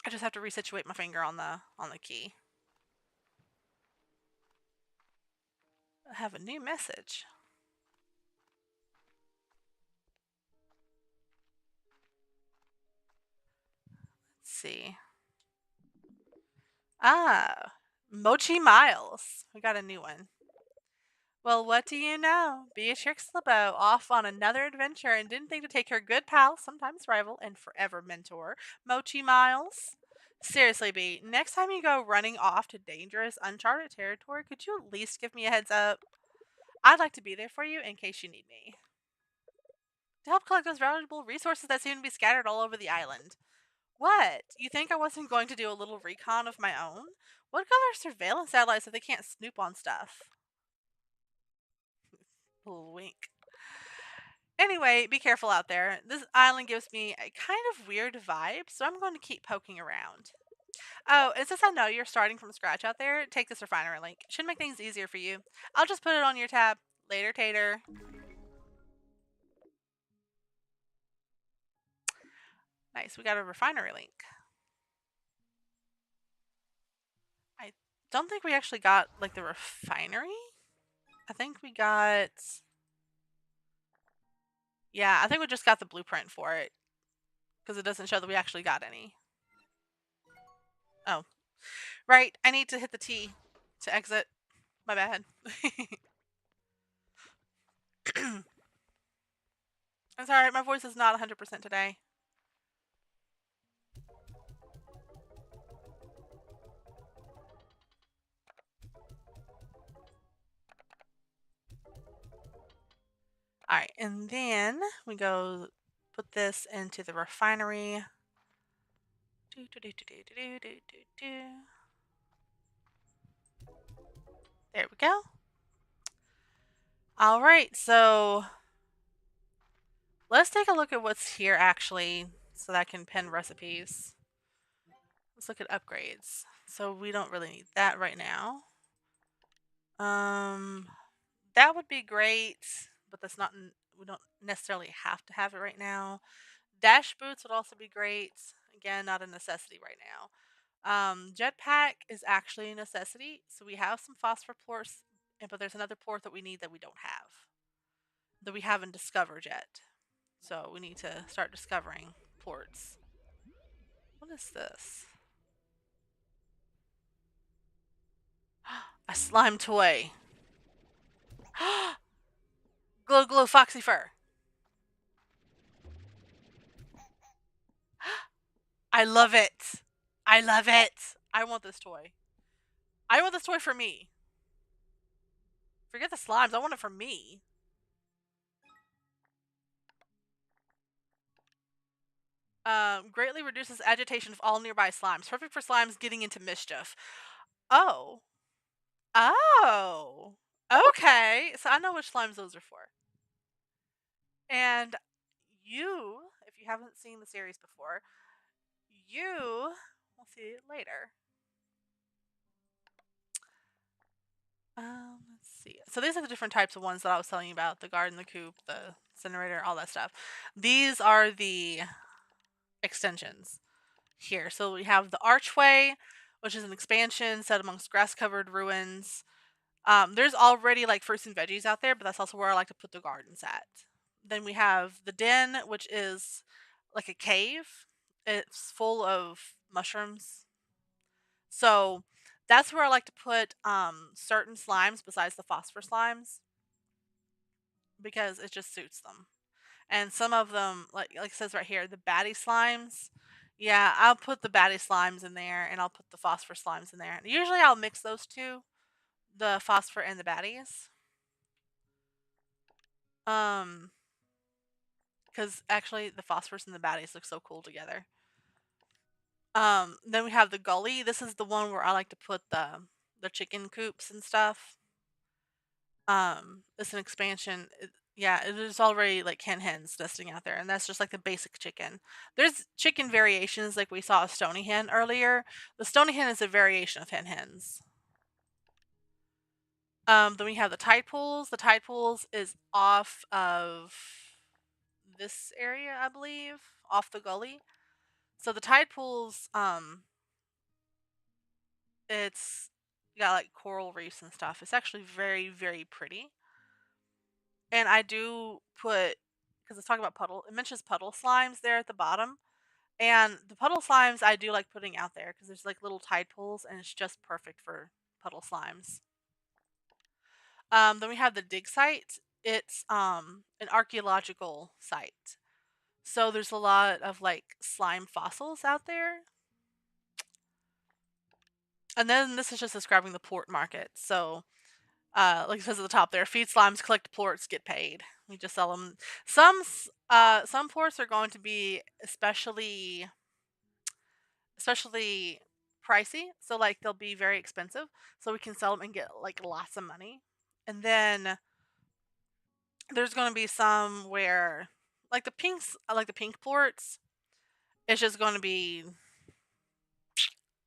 I just have to resituate my finger on the key. I have a new message. Let's see. Ah, Mochi Miles. We got a new one. Well, what do you know? Beatrix LeBeau off on another adventure and didn't think to take her good pal, sometimes rival, and forever mentor, Mochi Miles. Seriously, B, next time you go running off to dangerous, uncharted territory, could you at least give me a heads up? I'd like to be there for you in case you need me. To help collect those valuable resources that seem to be scattered all over the island. What? You think I wasn't going to do a little recon of my own? What color surveillance satellites if they can't snoop on stuff? Wink. Anyway, be careful out there. This island gives me a kind of weird vibe, so I'm going to keep poking around. Oh, and since I know you're starting from scratch out there, take this refinery link. Should make things easier for you. I'll just put it on your tab. Later, Tater. Nice, we got a refinery link. I don't think we actually got, like, the refinery? I think we got... Yeah, I think we just got the blueprint for it. Because it doesn't show that we actually got any. Oh. Right, I need to hit the T to exit. My bad. I'm sorry, my voice is not 100% today. Alright, and then we go put this into the refinery. There we go. Alright, so let's take a look at what's here actually so that I can pin recipes. Let's look at upgrades. So we don't really need that right now. That would be great, but that's not, we don't necessarily have to have it right now. Dash boots would also be great. Again, not a necessity right now. Jetpack is actually a necessity. So we have some phosphor plorts, but there's another plort that we need that we don't have. That we haven't discovered yet. So we need to start discovering plorts. What is this? A slime toy. Glow glow foxy fur. I love it. I love it. I want this toy. I want this toy for me. Forget the slimes. I want it for me. Greatly reduces agitation of all nearby slimes. Perfect for slimes getting into mischief. Oh. Oh. Okay. So I know which slimes those are for. And you, if you haven't seen the series before, you will see it later. Let's see. So these are the different types of ones that I was telling you about. The garden, the coop, the incinerator, all that stuff. These are the extensions here. So we have the archway, which is an expansion set amongst grass-covered ruins. There's already like fruits and veggies out there, but that's also where I like to put the gardens at. Then we have the den, which is like a cave. It's full of mushrooms. So that's where I like to put certain slimes besides the phosphor slimes because it just suits them. And some of them, like it says right here, the baddie slimes. Yeah, I'll put the baddie slimes in there and I'll put the phosphor slimes in there. Usually I'll mix those two, the phosphor and the baddies. Um, because actually the phosphorus and the baddies look so cool together. Then we have the gully. This is the one where I like to put the chicken coops and stuff. It's an expansion. Yeah, it is already like hens nesting out there, and that's just like the basic chicken. There's chicken variations, like we saw a stony hen earlier. The stony hen is a variation of hens. Then we have the tide pools. The tide pools is off of this area, I believe, off the gully. So the tide pools, it's got like coral reefs and stuff. It's actually very, very pretty. And I do put, because it's talking about puddle, it mentions puddle slimes there at the bottom. And the puddle slimes I do like putting out there because there's like little tide pools and it's just perfect for puddle slimes. Then we have the dig site. It's an archaeological site. So there's a lot of like slime fossils out there. And then this is just describing the port market. So like it says at the top there, feed slimes, collect ports, get paid. We just sell them. Some ports are going to be especially pricey, so like they'll be very expensive. So we can sell them and get like lots of money. And then there's going to be some where like the pink ports, it's just going to be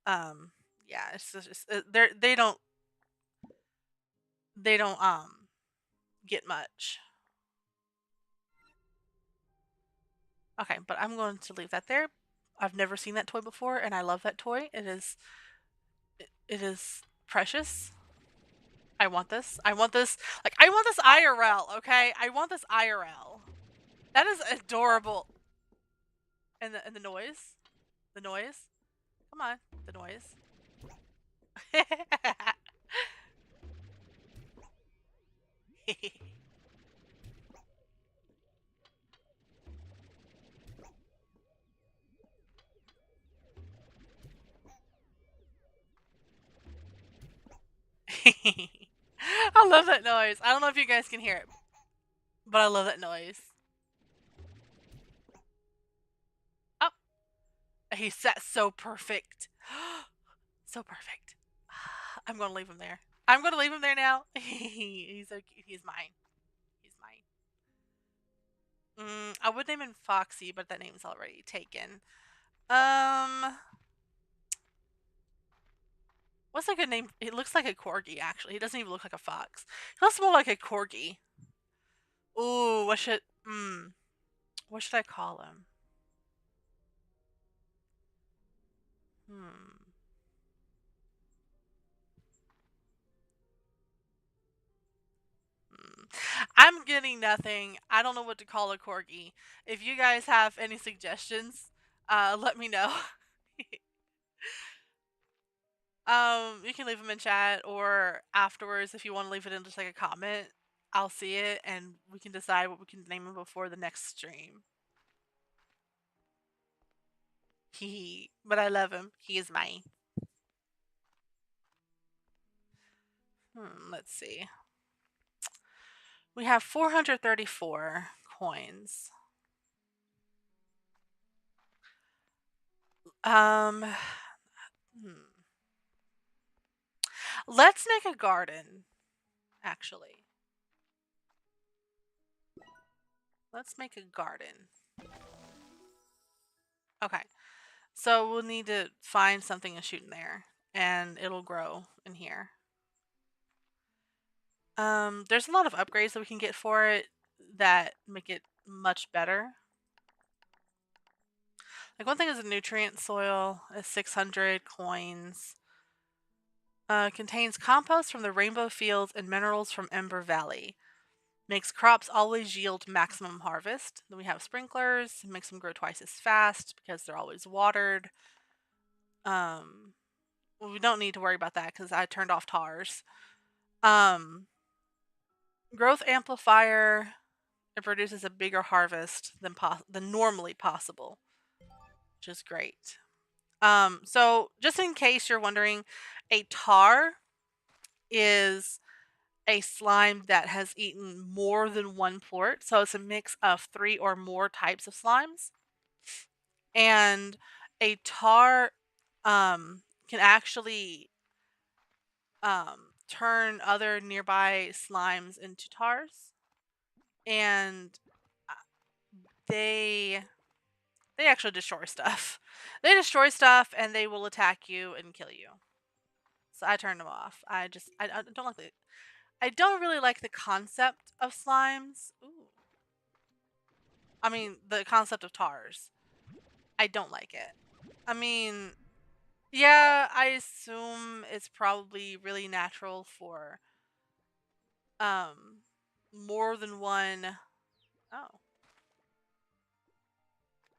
um yeah, it's just they don't get much. Okay, but I'm going to leave that there. I've never seen that toy before, and I love that toy. It is precious. I want this. I want this. Like I want this IRL. Okay, I want this IRL. That is adorable. And the noise, the noise. Come on, the noise. I love that noise. I don't know if you guys can hear it, but I love that noise. Oh, he sat so perfect. So perfect. I'm gonna leave him there. I'm gonna leave him there now. He's so cute. He's mine. He's mine. I would name him Foxy, but that name's already taken. Um, what's a good name? He looks like a corgi. Actually, he doesn't even look like a fox. He looks more like a corgi. Ooh, what should I call him? Hmm. Hmm. I'm getting nothing. I don't know what to call a corgi. If you guys have any suggestions, let me know. You can leave them in chat or afterwards if you want to leave it in just like a comment. I'll see it and we can decide what we can name him before the next stream. But I love him. He is mine. Let's see. We have 434 coins. Um, hmm. Let's make a garden, actually. Let's make a garden. Okay. So we'll need to find something to shoot in there, and it'll grow in here. There's a lot of upgrades that we can get for it that make it much better. Like one thing is a nutrient soil, is 600 coins. Contains compost from the Rainbow Fields and minerals from Ember Valley. Makes crops always yield maximum harvest. Then we have sprinklers, makes them grow twice as fast because they're always watered. Well, we don't need to worry about that because I turned off tars. Growth amplifier. It produces a bigger harvest than normally possible, which is great. So just in case you're wondering, a tar is a slime that has eaten more than one plort. So it's a mix of 3 or more types of slimes. And a tar can actually turn other nearby slimes into tars, and uh, they they actually destroy stuff. They destroy stuff and they will attack you and kill you. So I turned them off. I don't like the I don't really like the concept of slimes. Ooh. I mean the concept of tars. I don't like it. I mean, yeah, I assume it's probably really natural for um more than one oh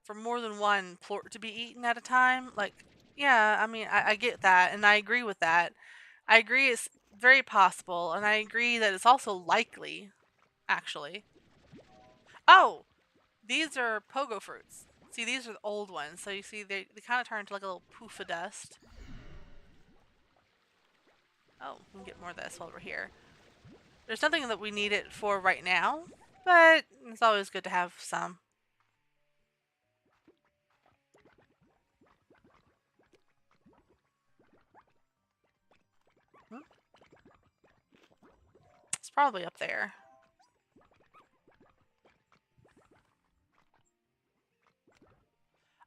for more than one plort to be eaten at a time. Like, yeah, I mean, I get that, and I agree with that. I agree it's very possible, and I agree that it's also likely, actually. Oh, these are pogo fruits. See, these are the old ones. So you see, they kind of turn into like a little poof of dust. Oh, we can get more of this while we're here. There's nothing that we need it for right now, but it's always good to have some. Hmm, it's probably up there.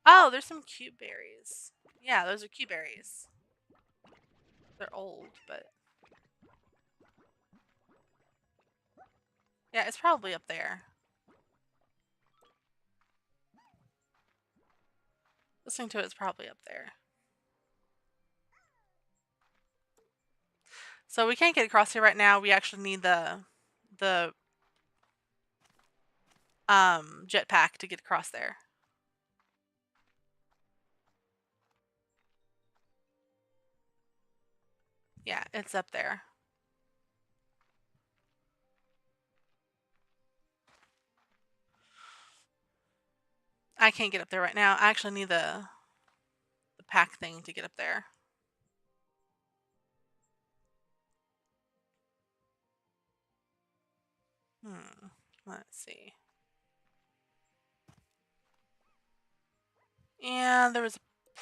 Oh, there's some cute berries. Yeah, those are cute berries. They're old, but yeah, it's probably up there. Listening to it's probably up there. So we can't get across here right now. We actually need the jetpack to get across there. Yeah, it's up there. I can't get up there right now. I actually need the pack thing to get up there. Let's see. And there was a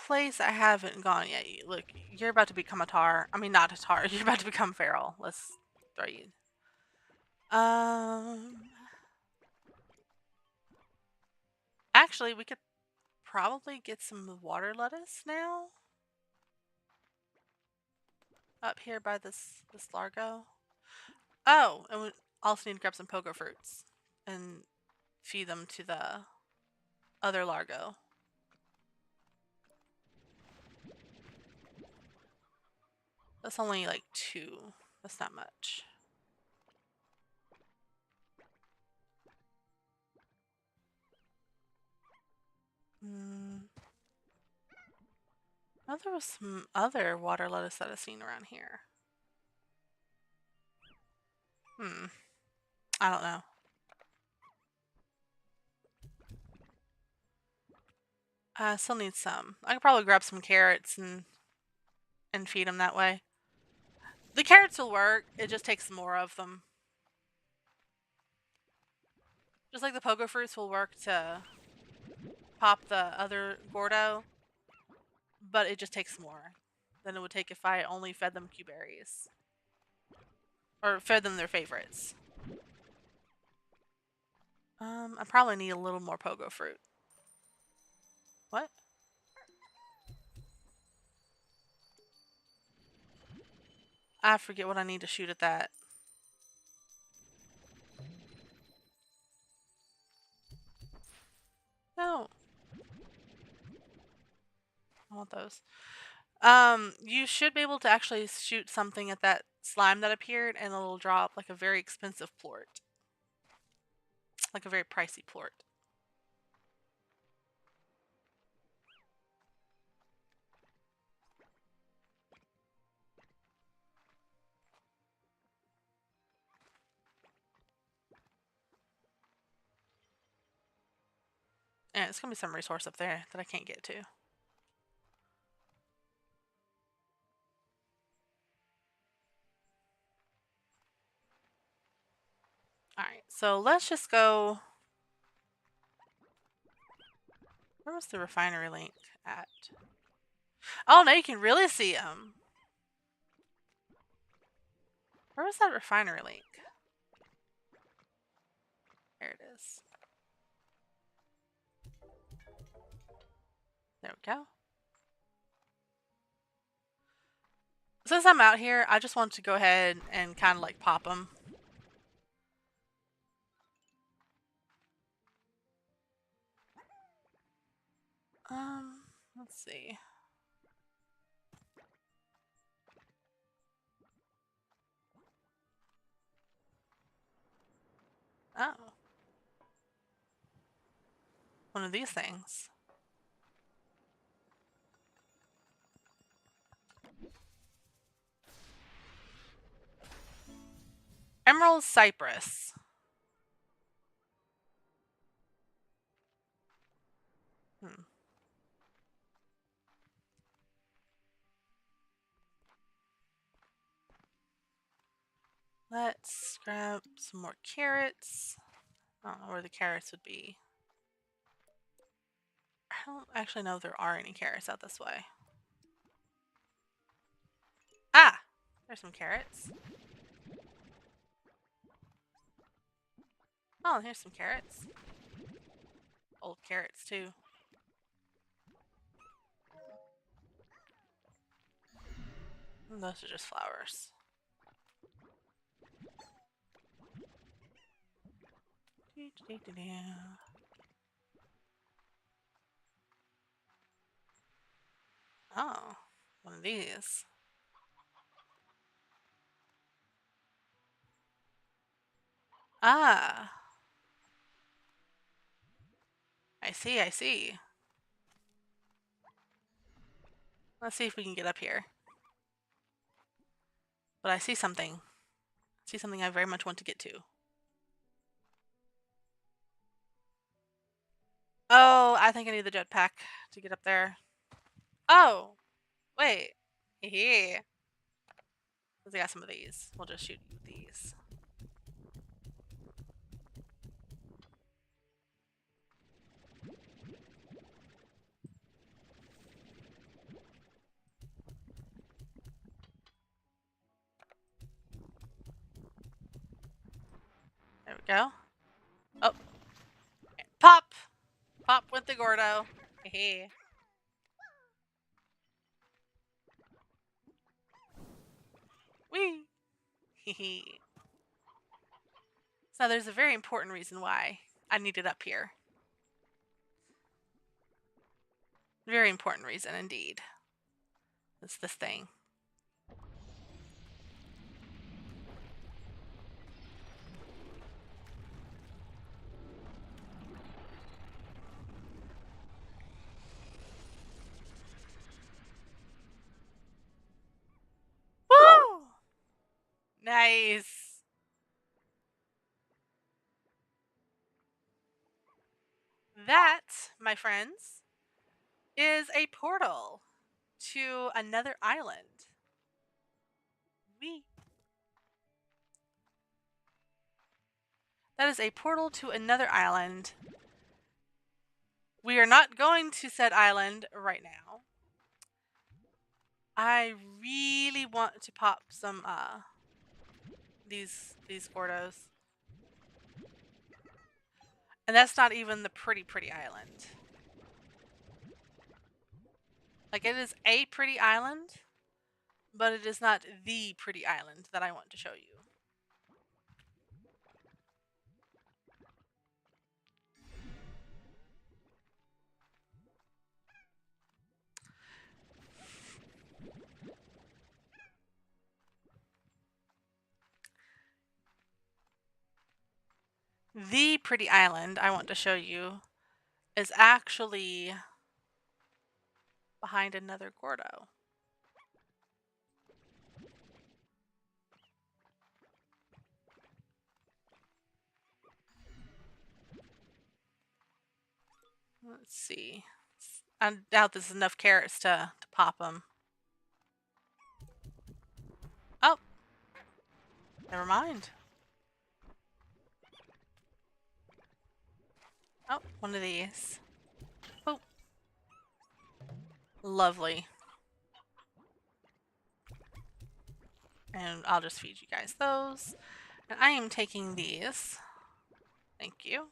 place I haven't gone yet. Look, you're about to become a tar. I mean, not a tar. You're about to become feral. Let's throw you. Um, actually, we could probably get some water lettuce now. Up here by this Largo. Oh, and we also need to grab some pogo fruits and feed them to the other Largo. That's only like 2. That's not much. Oh, there was some other water lettuce that I've seen around here. I don't know. I still need some. I could probably grab some carrots and feed them that way. The carrots will work. It just takes more of them. Just like the pogo fruits will work to pop the other Gordo, but it just takes more than it would take if I only fed them Q-berries. Or fed them their favorites. I probably need a little more pogo fruit. What? I forget what I need to shoot at that. No. I want those. You should be able to actually shoot something at that slime that appeared and it'll drop like a very expensive plort. Like a very pricey plort. And it's gonna be some resource up there that I can't get to. So let's just go. Where was the refinery link at? Oh, now you can really see them. Where was that refinery link? There it is. There we go. Since I'm out here, I just want to go ahead and kind of like pop them. Let's see. Oh. One of these things. Emerald Cypress. Hmm. Let's grab some more carrots. I don't know where the carrots would be. I don't actually know if there are any carrots out this way. Ah! There's some carrots. Oh, and here's some carrots. Old carrots, too. And those are just flowers. Oh, one of these. Ah, I see, I see. Let's see if we can get up here. But I see something. I see something I very much want to get to. Oh, I think I need the jetpack to get up there. Oh, wait. Yeah. Because I got some of these. We'll just shoot you with these. There we go. Oh. Pop! Pop with the Gordo. Hey. Whee! Hee. So there's a very important reason why I need it up here. Very important reason indeed. It's this thing. Woo! Nice. That, my friends, is a portal to another island. Wee. That is a portal to another island. We are not going to said island right now. I really want to pop some these Gordos. And that's not even the pretty island. Like, it is a pretty island, but it is not the pretty island that I want to show you. The pretty island I want to show you is actually behind another Gordo. Let's see. I doubt there's enough carrots to pop them. Oh, never mind. Oh, one of these. Oh, lovely. And I'll just feed you guys those. And I am taking these. Thank you.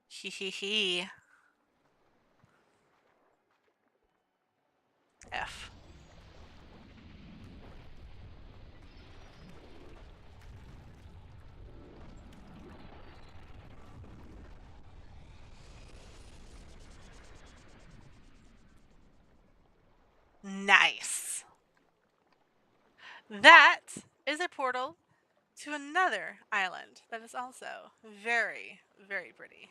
Hee hee hee. F. Nice. That is a portal to another island that is also very, very pretty.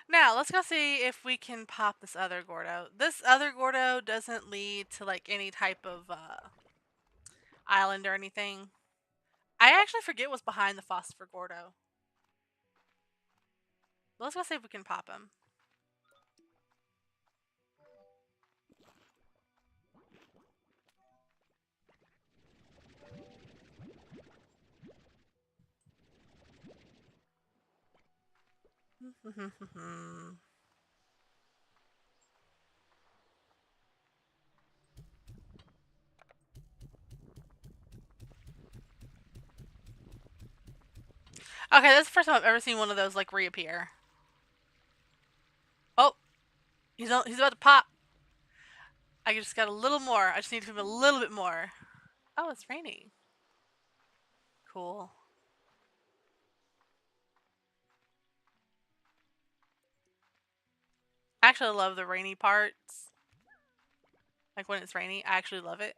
Now, let's go see if we can pop this other Gordo. This other Gordo doesn't lead to like any type of island or anything. I actually forget what's behind the Phosphor Gordo. But let's go see if we can pop him. Okay, that's the first time I've ever seen one of those like reappear. Oh, he's about to pop. I just got a little more. I just need to him a little bit more. Oh, it's raining. Cool. I actually love the rainy parts. Like when it's rainy, I actually love it.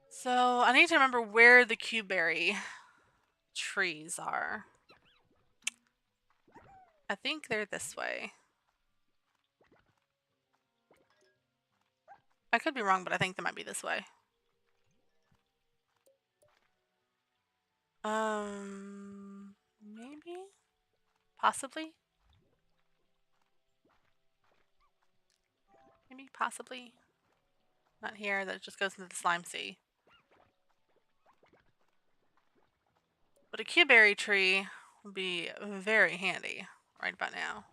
So I need to remember where the Cuberry trees are. I think they're this way. I could be wrong, but I think they might be this way. Maybe? Possibly? Maybe, possibly. Not here, that just goes into the slime sea. But a Cuberry tree would be very handy right about now.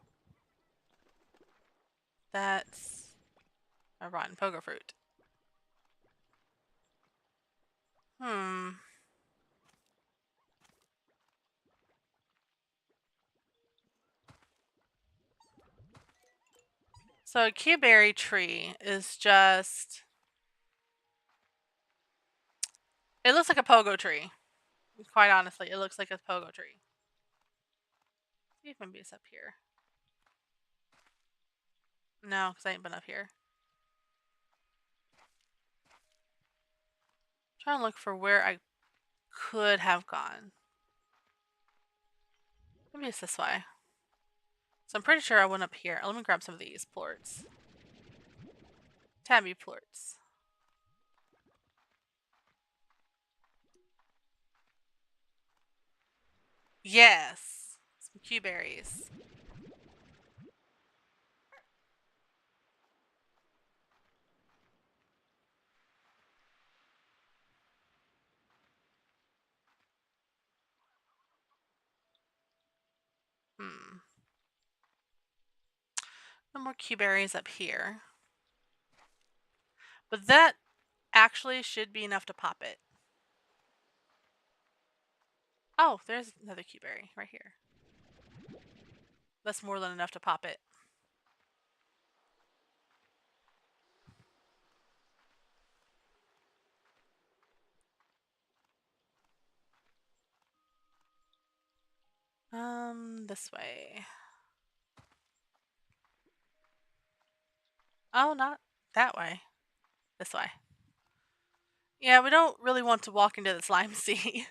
That's a rotten pogo fruit. So a Cuberry tree is just... It looks like a pogo tree. Quite honestly, it looks like a pogo tree. See if maybe it's up here. No, because I ain't been up here. I'm trying to look for where I could have gone. Maybe it's this way. So I'm pretty sure I went up here. Let me grab some of these plorts. Tabby plorts. Yes! Some Cuberries. No more Cuberries up here. But that actually should be enough to pop it. Oh, there's another Cuberry right here. That's more than enough to pop it. This way. Oh, not that way. This way. Yeah, we don't really want to walk into the slime sea.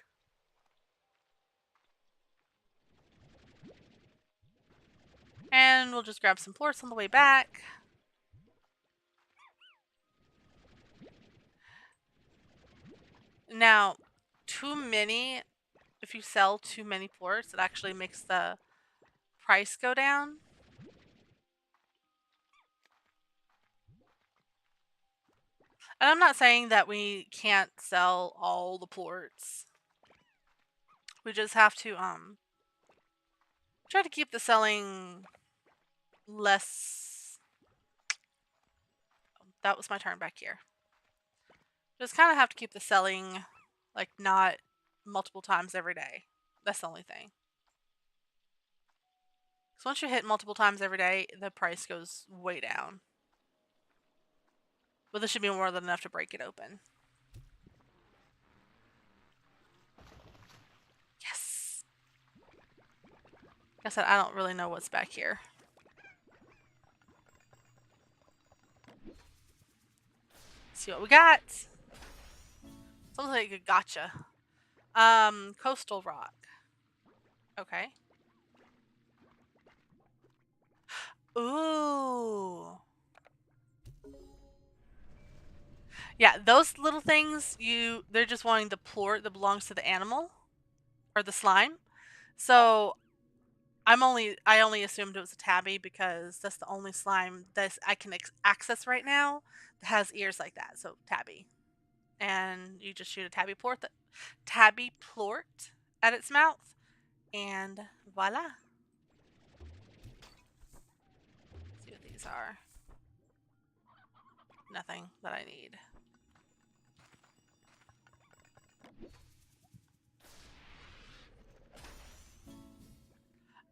And we'll just grab some plorts on the way back. Now, too many, if you sell too many plorts, it actually makes the price go down. And I'm not saying that we can't sell all the plorts. We just have to try to keep the selling less. That was my turn back here. Just kind of have to keep the selling like not multiple times every day. That's the only thing. Because once you hit multiple times every day, the price goes way down. But this should be more than enough to break it open. Yes! Like I said, I don't really know what's back here. Let's see what we got. Something like a gotcha. Coastal rock. Okay. Ooh. Yeah, those little things, they're just wanting the plort that belongs to the animal or the slime. So I only assumed it was a tabby because that's the only slime that I can access right now that has ears like that. So tabby, and you just shoot a tabby plort at its mouth, and voila. Let's see what these are. Nothing that I need.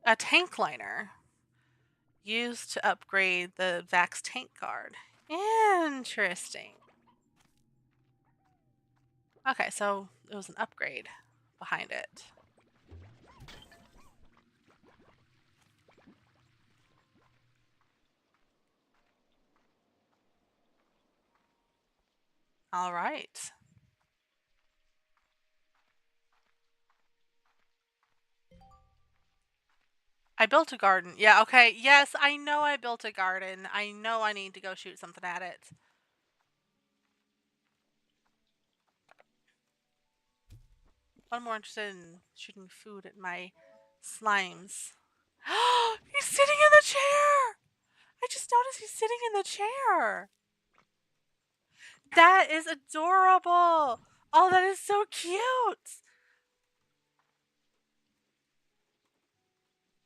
A tank liner used to upgrade the Vax tank guard. Interesting. Okay, so it was an upgrade behind it. All right. I built a garden. Yeah, okay. Yes, I know I built a garden. I know I need to go shoot something at it. But I'm more interested in shooting food at my slimes. He's sitting in the chair! I just noticed he's sitting in the chair. That is adorable. Oh, that is so cute.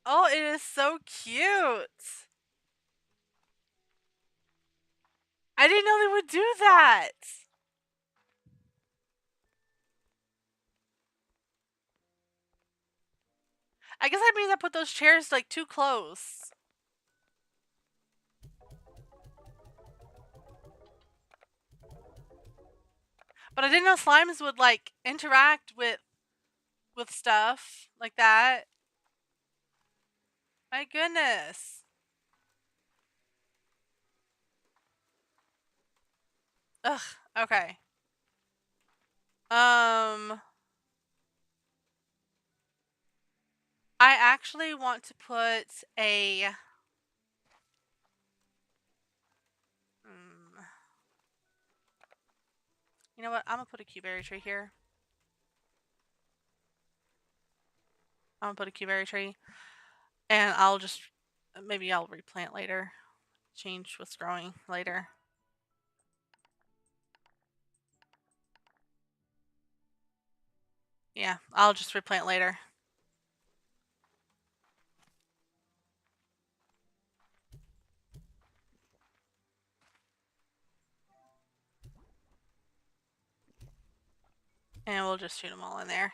Oh, it is so cute. I didn't know they would do that. I guess that means I put those chairs like too close. But I didn't know slimes would like interact with stuff like that. My goodness. Ugh. Okay. I actually want to put a. You know what? I'm gonna put a cuberry tree here. I'm gonna put a cuberry tree, and I'll just maybe I'll replant later. Change what's growing later. Yeah, I'll just replant later. And we'll just shoot them all in there.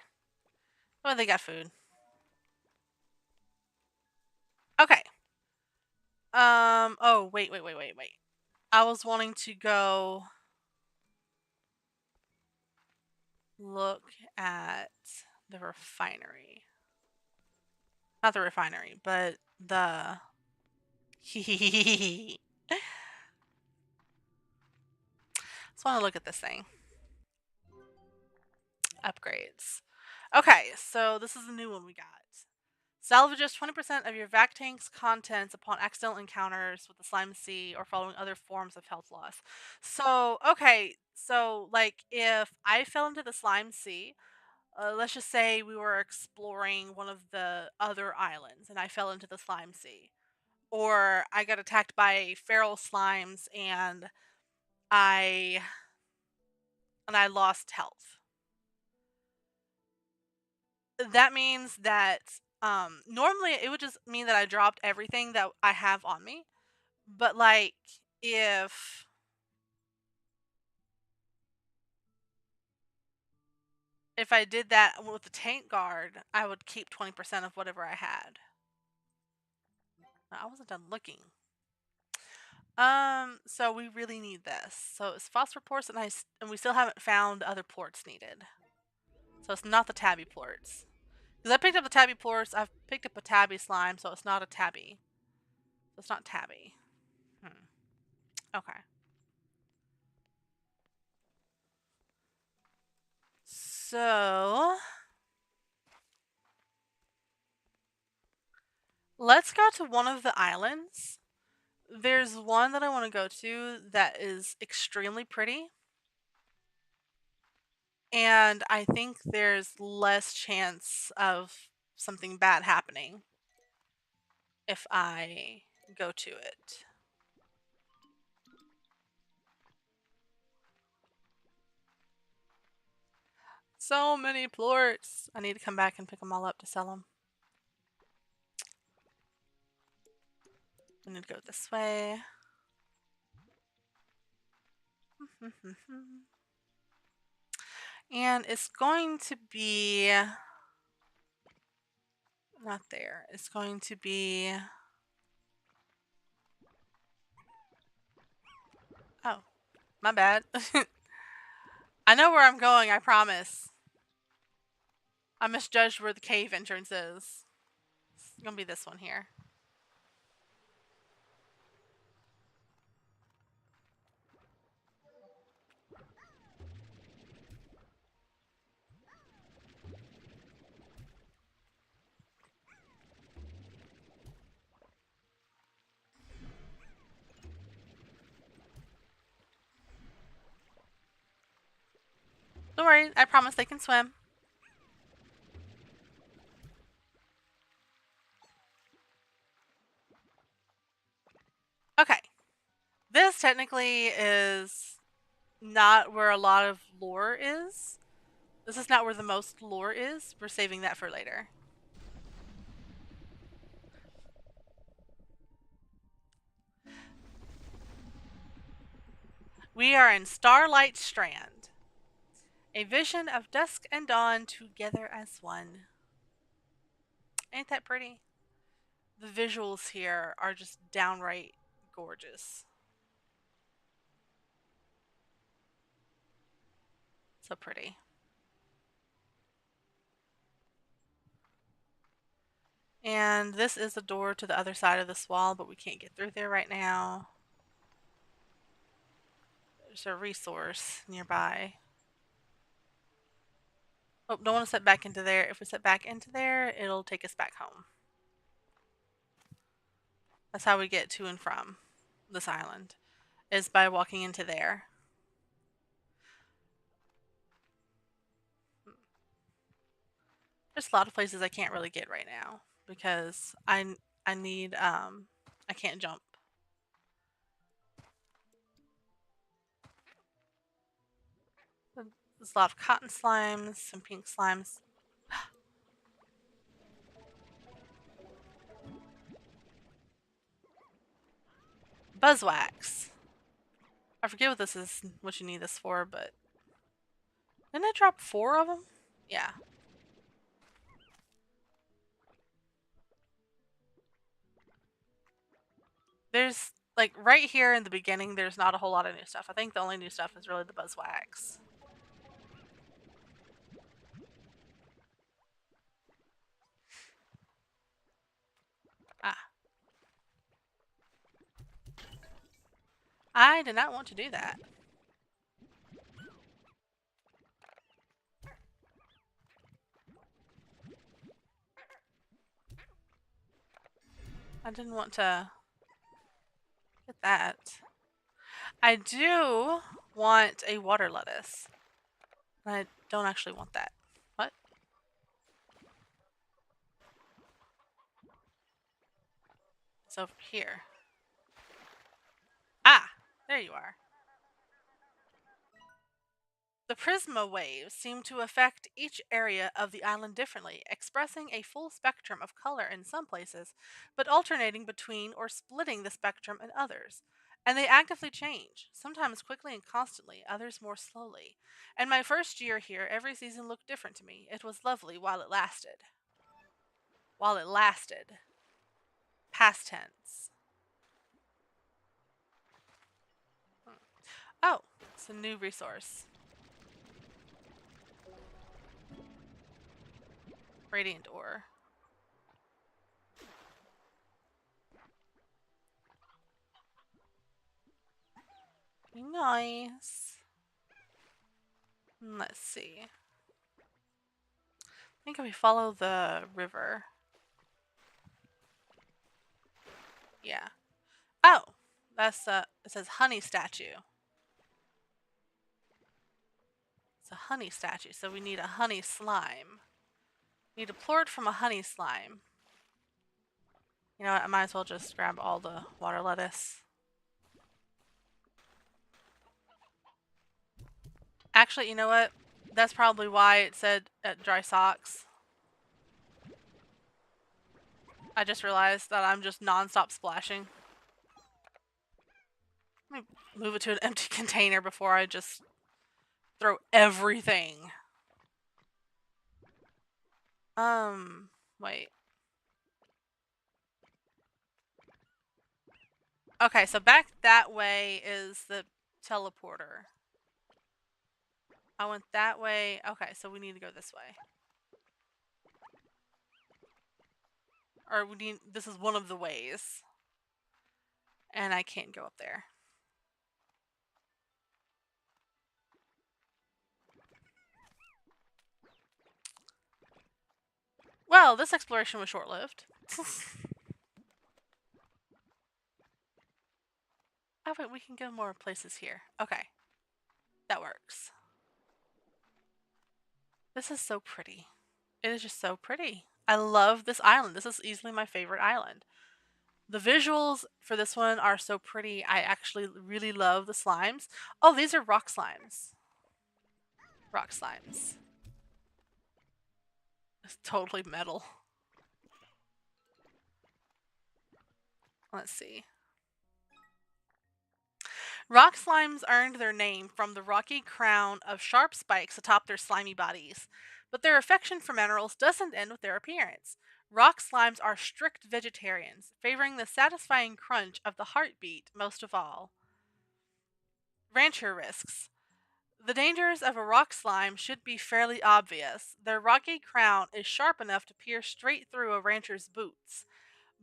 Oh, they got food. Okay. Oh, wait. I was wanting to go look at the refinery. Not the refinery, but the. Just want to look at this thing. Upgrades. Okay, so this is a new one we got. Salvages 20% of your vac tank's contents upon accidental encounters with the slime sea or following other forms of health loss. So, okay, so like if I fell into the slime sea, let's just say we were exploring one of the other islands and I fell into the slime sea, or I got attacked by feral slimes and I and I lost health. That means that normally it would just mean that I dropped everything that I have on me. But like if if I did that with the tank guard, I would keep 20% of whatever I had. I wasn't done looking. So we really need this. So it's phosphor ports, and we still haven't found other ports needed. So it's not the tabby ports. Because I picked up the tabby ports, I've picked up a tabby slime, so it's not a tabby. So it's not tabby. Okay. So let's go to one of the islands. There's one that I want to go to that is extremely pretty. And I think there's less chance of something bad happening if I go to it. So many plorts. I need to come back and pick them all up to sell them. I need to go this way. And it's going to be not there. It's going to be oh, my bad. I know where I'm going, I promise. I misjudged where the cave entrance is. It's gonna be this one here. Don't worry, I promise they can swim. Okay. This technically is not where a lot of lore is. This is not where the most lore is. We're saving that for later. We are in Starlight Strand. A vision of dusk and dawn together as one. Ain't that pretty? The visuals here are just downright gorgeous. So pretty. And this is the door to the other side of this wall, but we can't get through there right now. There's a resource nearby. Oh, don't want to set back into there. If we set back into there, it'll take us back home. That's how we get to and from this island, is by walking into there. There's a lot of places I can't really get right now because I need I can't jump. There's a lot of cotton slimes, some pink slimes. Buzzwax. I forget what this is, what you need this for, but didn't I drop 4 of them? Yeah. There's like right here in the beginning, there's not a whole lot of new stuff. I think the only new stuff is really the buzzwax. Ah. I did not want to do that. I didn't want to get that. I do want a water lettuce. I don't actually want that. What? It's over here. Ah! There you are. The Prisma waves seem to affect each area of the island differently, expressing a full spectrum of color in some places, but alternating between or splitting the spectrum in others. And they actively change, sometimes quickly and constantly, others more slowly. And my first year here, every season looked different to me. It was lovely while it lasted. While it lasted. Past tense. Hmm. Oh, it's a new resource. Radiant ore. Nice. Let's see. I think if we follow the river. Yeah. Oh, that's it says honey statue. It's a honey statue, so we need a honey slime. We need a plort from a honey slime. You know what? I might as well just grab all the water lettuce. Actually, you know what? That's probably why it said dry socks. I just realized that I'm just non-stop splashing. Let me move it to an empty container before I just throw everything. Wait. Okay, so back that way is the teleporter. I went that way. Okay, so we need to go this way. Or we need, this is one of the ways. And I can't go up there. Well, this exploration was short-lived. Oh wait, we can go more places here. Okay. That works. This is so pretty. It is just so pretty. I love this island. This is easily my favorite island. The visuals for this one are so pretty. I actually really love the slimes. Oh, these are rock slimes. Rock slimes. It's totally metal. Let's see. Rock slimes earned their name from the rocky crown of sharp spikes atop their slimy bodies. But their affection for minerals doesn't end with their appearance. Rock slimes are strict vegetarians, favoring the satisfying crunch of the heartbeat most of all. Rancher risks. The dangers of a rock slime should be fairly obvious. Their rocky crown is sharp enough to pierce straight through a rancher's boots.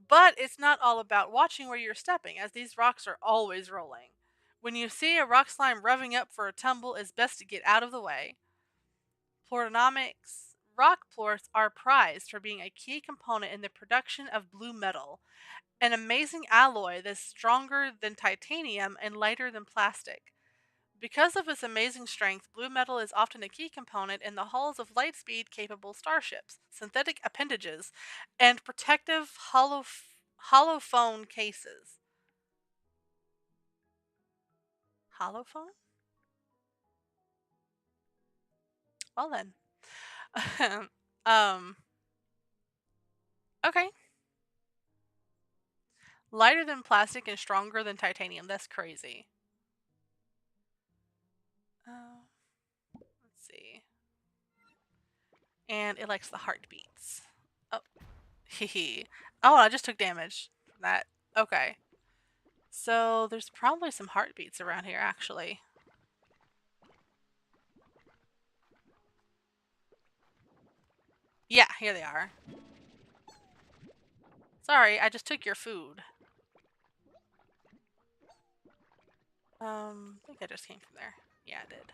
But it's not all about watching where you're stepping, as these rocks are always rolling. When you see a rock slime revving up for a tumble, it's best to get out of the way. Plortonomics. Rock plorts are prized for being a key component in the production of blue metal, an amazing alloy that's stronger than titanium and lighter than plastic. Because of its amazing strength, blue metal is often a key component in the hulls of lightspeed capable starships, synthetic appendages, and protective holophone cases. Holophone? Well then. um okay. Lighter than plastic and stronger than titanium. That's crazy. Let's see. And it likes the heartbeats. Oh, hee. Oh, I just took damage from that. Okay. So there's probably some heartbeats around here, actually. Yeah, here they are. Sorry, I just took your food. I think I just came from there. Yeah, I did.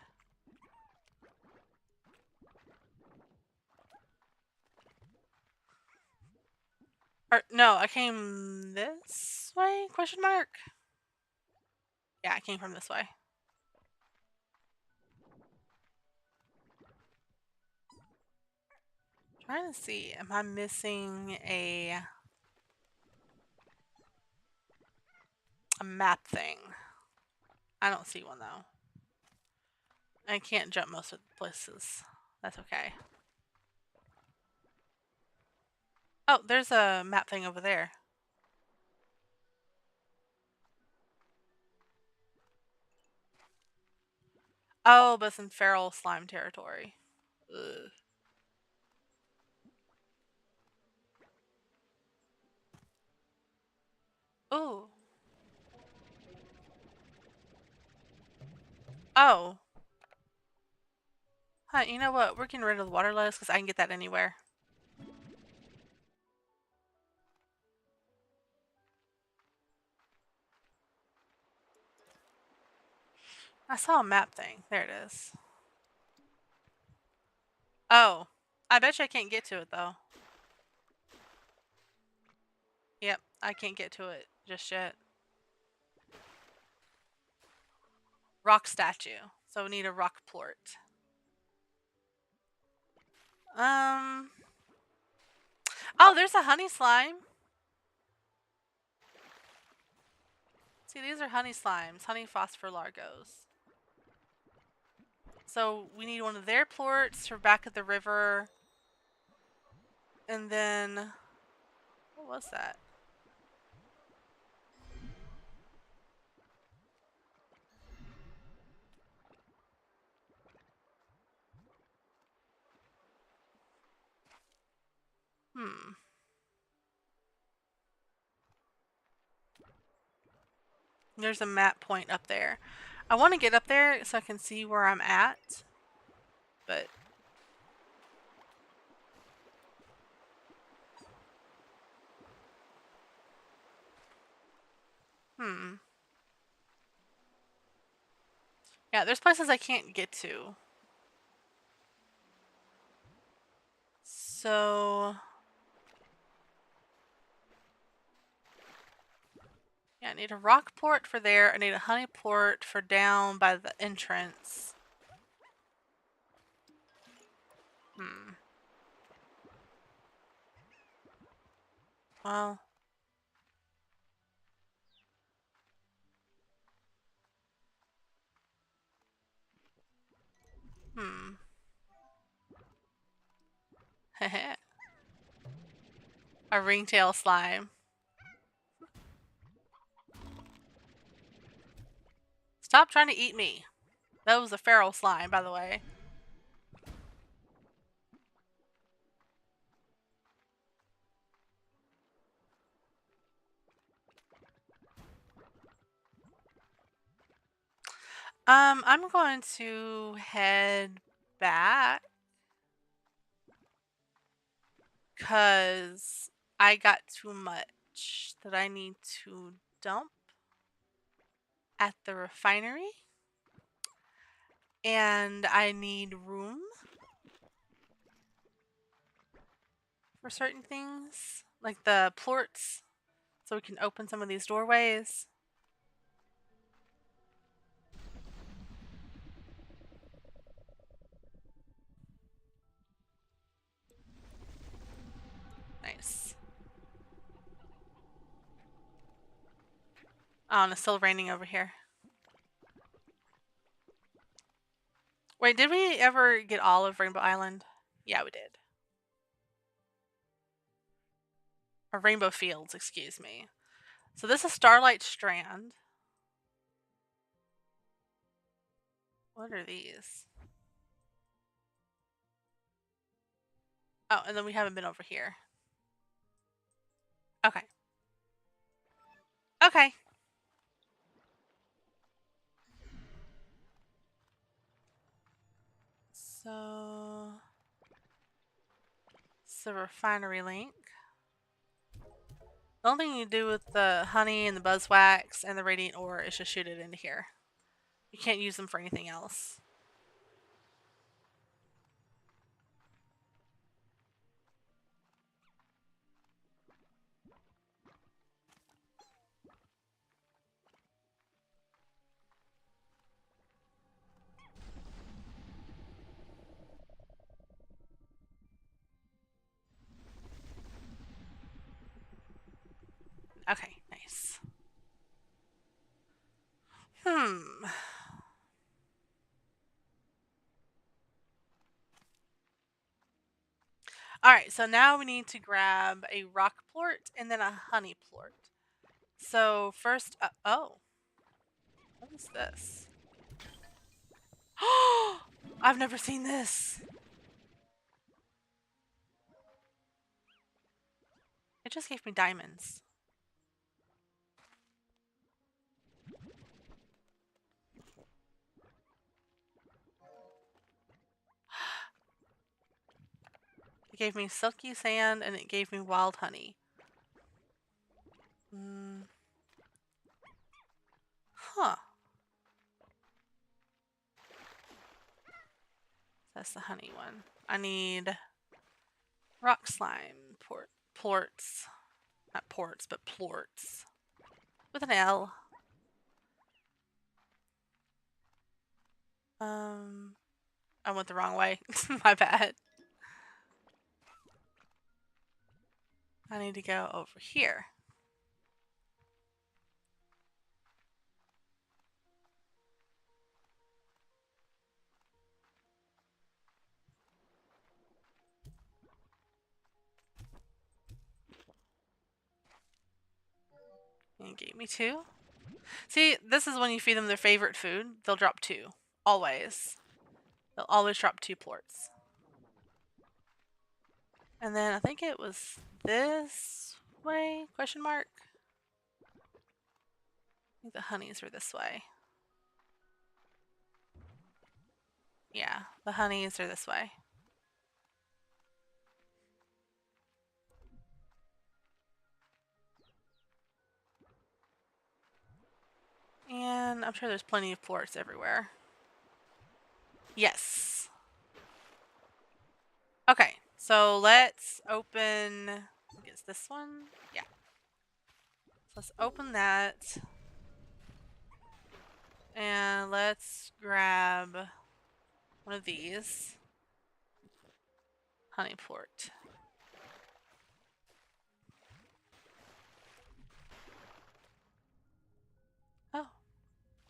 Or, no, I came this way? Question mark? Yeah, I came from this way. Trying to see, am I missing a map thing? I don't see one though. I can't jump most of the places. That's okay. Oh, there's a map thing over there. Oh, but it's in feral slime territory. Ugh. Ooh. Oh. Huh, you know what? We're getting rid of the water lettuce because I can get that anywhere. I saw a map thing. There it is. Oh. I bet you I can't get to it, though. Yep, I can't get to it just yet. Rock statue. So we need a rock plort. Um. Oh, there's a honey slime. See, these are honey slimes. Honey phosphor largos. So we need one of their plorts for back at the river. And then... What was that? Hmm. There's a map point up there. I want to get up there so I can see where I'm at. But... Hmm. Yeah, there's places I can't get to. So... Yeah, I need a rock port for there. I need a honey port for down by the entrance. Hmm. Well... Hmm. A ringtail slime. Stop trying to eat me. That was a feral slime, by the way. I'm going to head back because I got too much that I need to dump at the refinery. And I need room for certain things, like the plorts, so we can open some of these doorways. Nice. Oh, and it's still raining over here. Wait, did we ever get all of Rainbow Island? Yeah, we did. Or Rainbow Fields, excuse me. So this is Starlight Strand. What are these? Oh, and then we haven't been over here. Okay. Okay. So... it's the refinery link. The only thing you do with the honey and the buzzwax and the radiant ore is just shoot it into here. You can't use them for anything else. Okay, nice. Hmm. Alright, so now we need to grab a rock plort and then a honey plort. So first, oh. What is this? I've never seen this. It just gave me diamonds. It gave me silky sand and it gave me wild honey. Huh. That's the honey one. I need rock slime plorts. Not ports, but plorts. With an L. I went the wrong way. My bad. I need to go over here. And it gave me 2. See, this is when you feed them their favorite food. They'll drop 2. Always. They'll always drop 2 plorts. And then I think it was this way? Question mark? I think the honeys are this way. Yeah, the honeys are this way. And I'm sure there's plenty of plorts everywhere. Yes. Okay, so let's open... I think it's this one? Yeah. So let's open that. And let's grab one of these. Honey plort. Oh,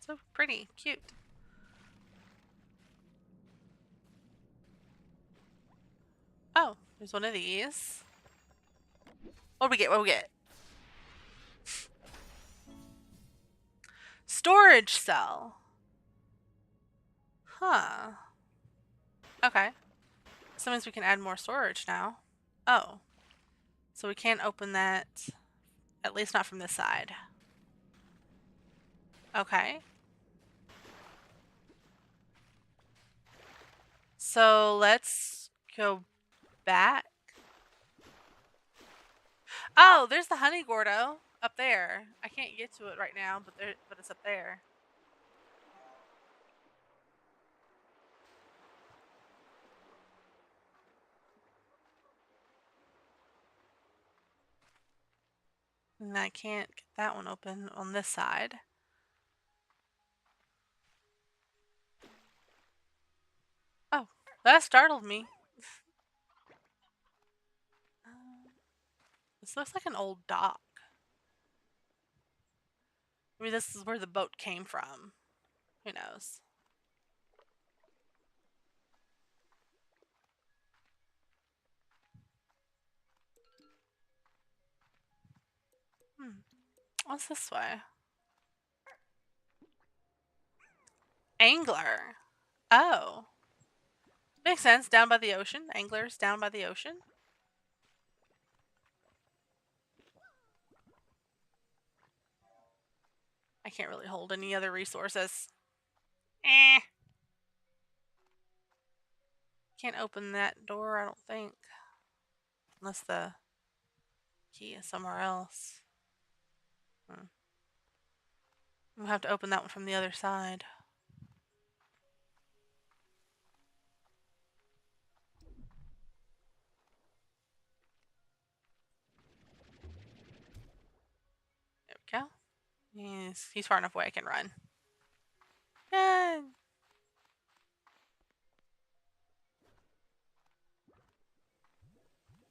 so pretty. Cute. Oh, there's one of these. What do we get? What do we get? Storage cell. Huh. Okay. So that means we can add more storage now. Oh. So we can't open that, at least not from this side. Okay. So let's go back. Oh, there's the honey gordo up there. I can't get to it right now, but it's up there. And I can't get that one open on this side. Oh, that startled me. This looks like an old dock. Maybe this is where the boat came from. Who knows? What's this way? Angler. Oh. Makes sense. Down by the ocean. Anglers down by the ocean. I can't really hold any other resources. Can't open that door, I don't think. Unless the key is somewhere else. We'll have to open that one from the other side. There we go. He's far enough away I can run. Yay!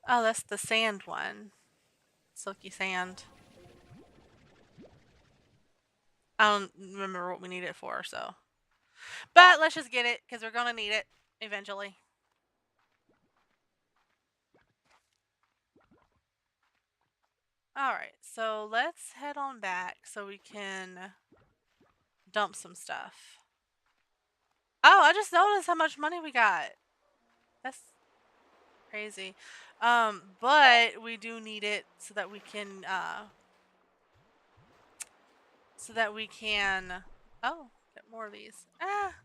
Oh, that's the sand one. Silky sand. I don't remember what we need it for, so. But let's just get it, because we're going to need it eventually. Alright, so let's head on back so we can dump some stuff. Oh, I just noticed how much money we got. That's crazy. But we do need it so that we can oh, get more of these. Ah.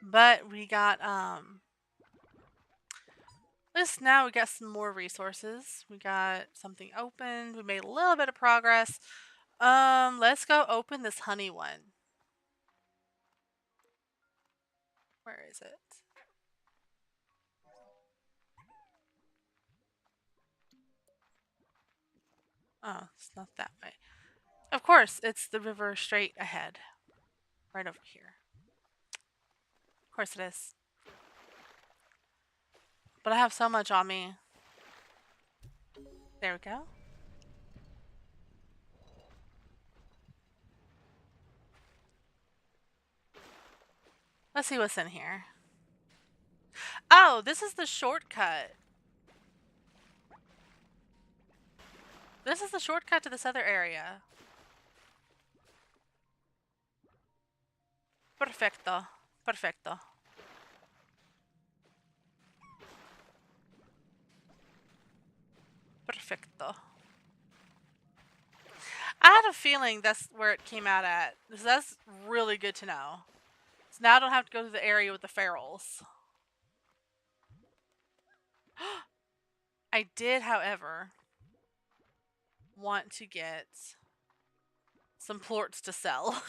But we got this now we got some more resources. We got something opened. We made a little bit of progress. Let's go open this honey one. Where is it? Oh, it's not that way. Of course, it's the river straight ahead. Right over here. Of course it is. But I have so much on me. There we go. Let's see what's in here. Oh, this is the shortcut. This is the shortcut to this other area. Perfecto. Perfecto. Perfecto. I had a feeling that's where it came out at. So that's really good to know. So now I don't have to go to the area with the ferals. I did, however, want to get some plorts to sell.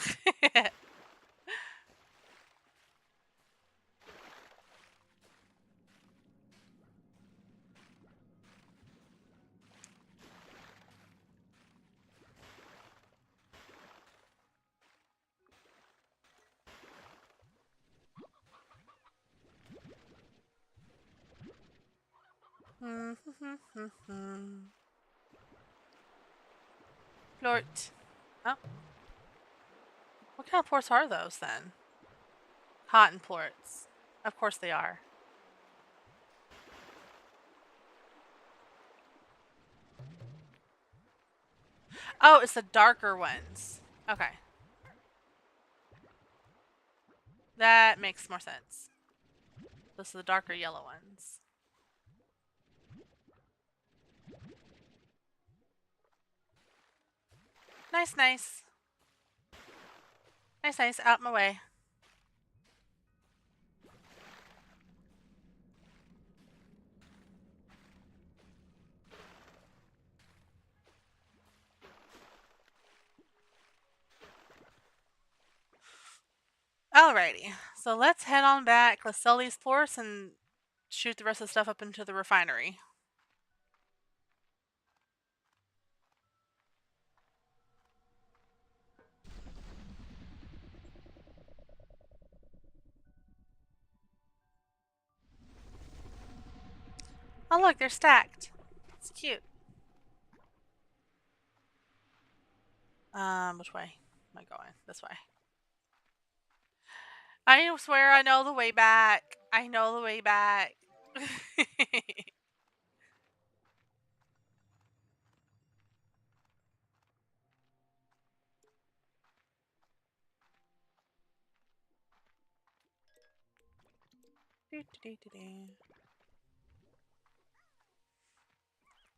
Plort. Oh. What kind of plorts are those then? Cotton plorts. Of course they are. Oh, it's the darker ones. Okay. That makes more sense. Those are the darker yellow ones. Nice, nice. Nice, nice. Out my way. Alrighty. So let's head on back. Let's sell these plorts and shoot the rest of the stuff up into the refinery. Oh look, they're stacked. It's cute. Which way am I going? This way. I swear I know the way back. I know the way back.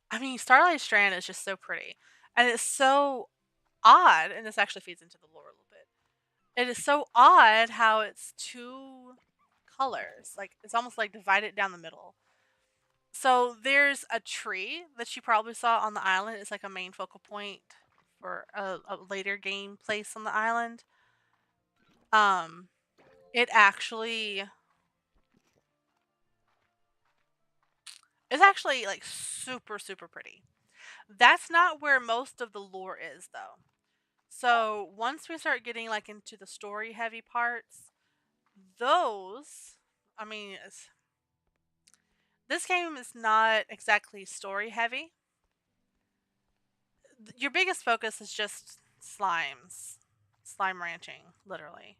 I mean, Starlight Strand is just so pretty. And it's so odd, and this actually feeds into the lore a little bit. It is so odd how it's two colors. Like, it's almost like divided down the middle. So there's a tree that you probably saw on the island. It's like a main focal point for a later game place on the island. Um, it actually it's actually like super super pretty. That's not where most of the lore is though. So once we start getting like into the story heavy parts, those, I mean, this game is not exactly story heavy. Your biggest focus is just slimes. slime ranching, literally.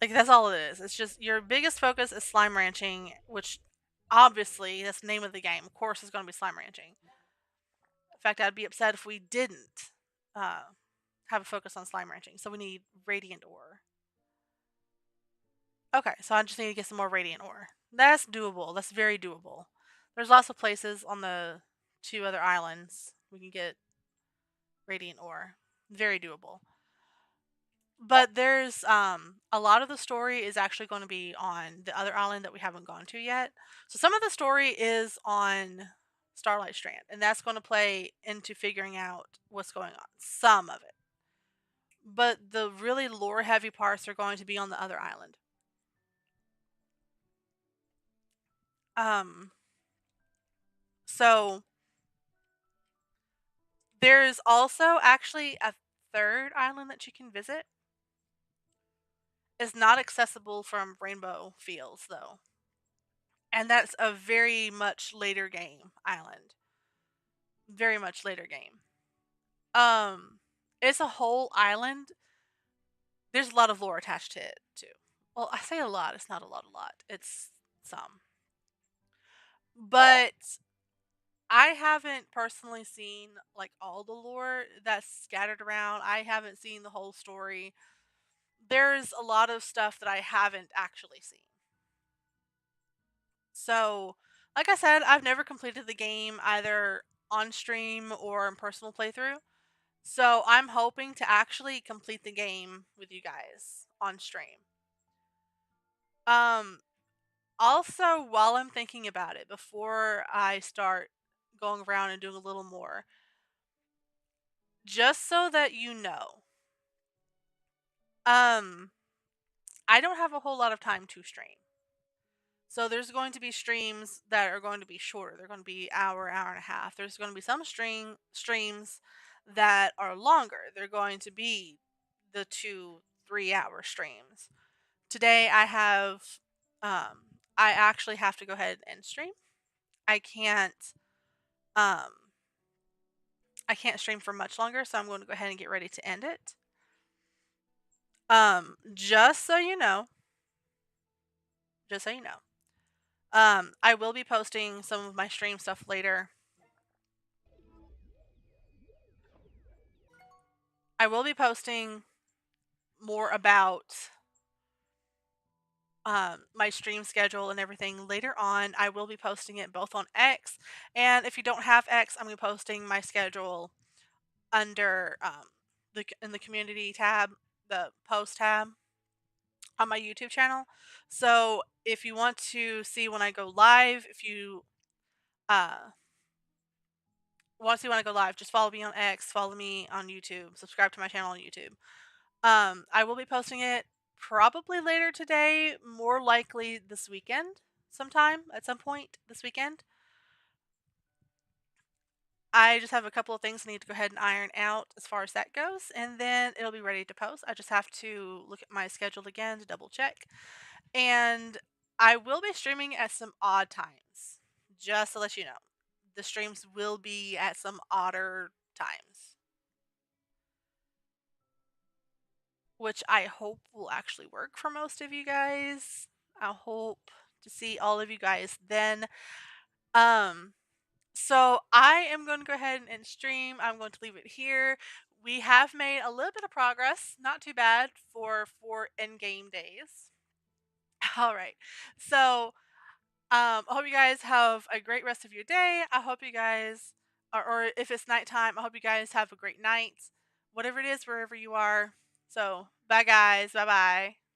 Like that's all it is. It's just your biggest focus is slime ranching, which obviously that's the name of the game. Of course, it's going to be slime ranching. In fact, I'd be upset if we didn't uh, have a focus on slime ranching. So we need radiant ore. Okay, so I just need to get some more radiant ore. That's doable. That's very doable. There's lots of places on the two other islands we can get radiant ore. Very doable. But there's a lot of the story is actually going to be on the other island that we haven't gone to yet. So some of the story is on Starlight Strand, and that's going to play into figuring out what's going on. Some of it. But the really lore heavy parts are going to be on the other island. Um so there's also actually a third island that you can visit. It's not accessible from Rainbow Fields though. And that's a very much later game island. Very much later game. Um it's a whole island. There's a lot of lore attached to it too. Well, I say a lot, it's not a lot. It's some. But I haven't personally seen like all the lore that's scattered around. I haven't seen the whole story. There's a lot of stuff that I haven't actually seen. So, like I said, I've never completed the game either on stream or in personal playthrough. So, I'm hoping to actually complete the game with you guys on stream. Um Also, while I'm thinking about it before I start going around and doing a little more, just so that you know, um I don't have a whole lot of time to stream. So there's going to be streams that are going to be shorter. They're going to be hour, hour and a half. There's going to be some streams that are longer. They're going to be the 2 3 hour streams. Today I actually have to go ahead and stream. I can't um I can't stream for much longer, so I'm going to go ahead and get ready to end it. Just so you know, just so you know. I will be posting some of my stream stuff later. I will be posting more about my stream schedule and everything later on. I will be posting it both on X, and if you don't have X, I'm going to be posting my schedule under in the community tab, the post tab on my YouTube channel. So if you want to see when I go live, if you uh, want to see when I go live, just follow me on X, follow me on YouTube, subscribe to my channel on YouTube. I will be posting it probably later today, more likely this weekend, sometime at some point this weekend. I just have a couple of things I need to go ahead and iron out as far as that goes, and then it'll be ready to post. I just have to look at my schedule again to double check. And I will be streaming at some odd times, just to let you know. The streams will be at some odder times, which I hope will actually work for most of you guys. I hope to see all of you guys then. Um, so I am going to go ahead and stream. I'm going to leave it here. We have made a little bit of progress, not too bad for 4 in-game days. All right. So I hope you guys have a great rest of your day. I hope you guys, or if it's nighttime, I hope you guys have a great night, whatever it is, wherever you are. So, bye guys. Bye bye.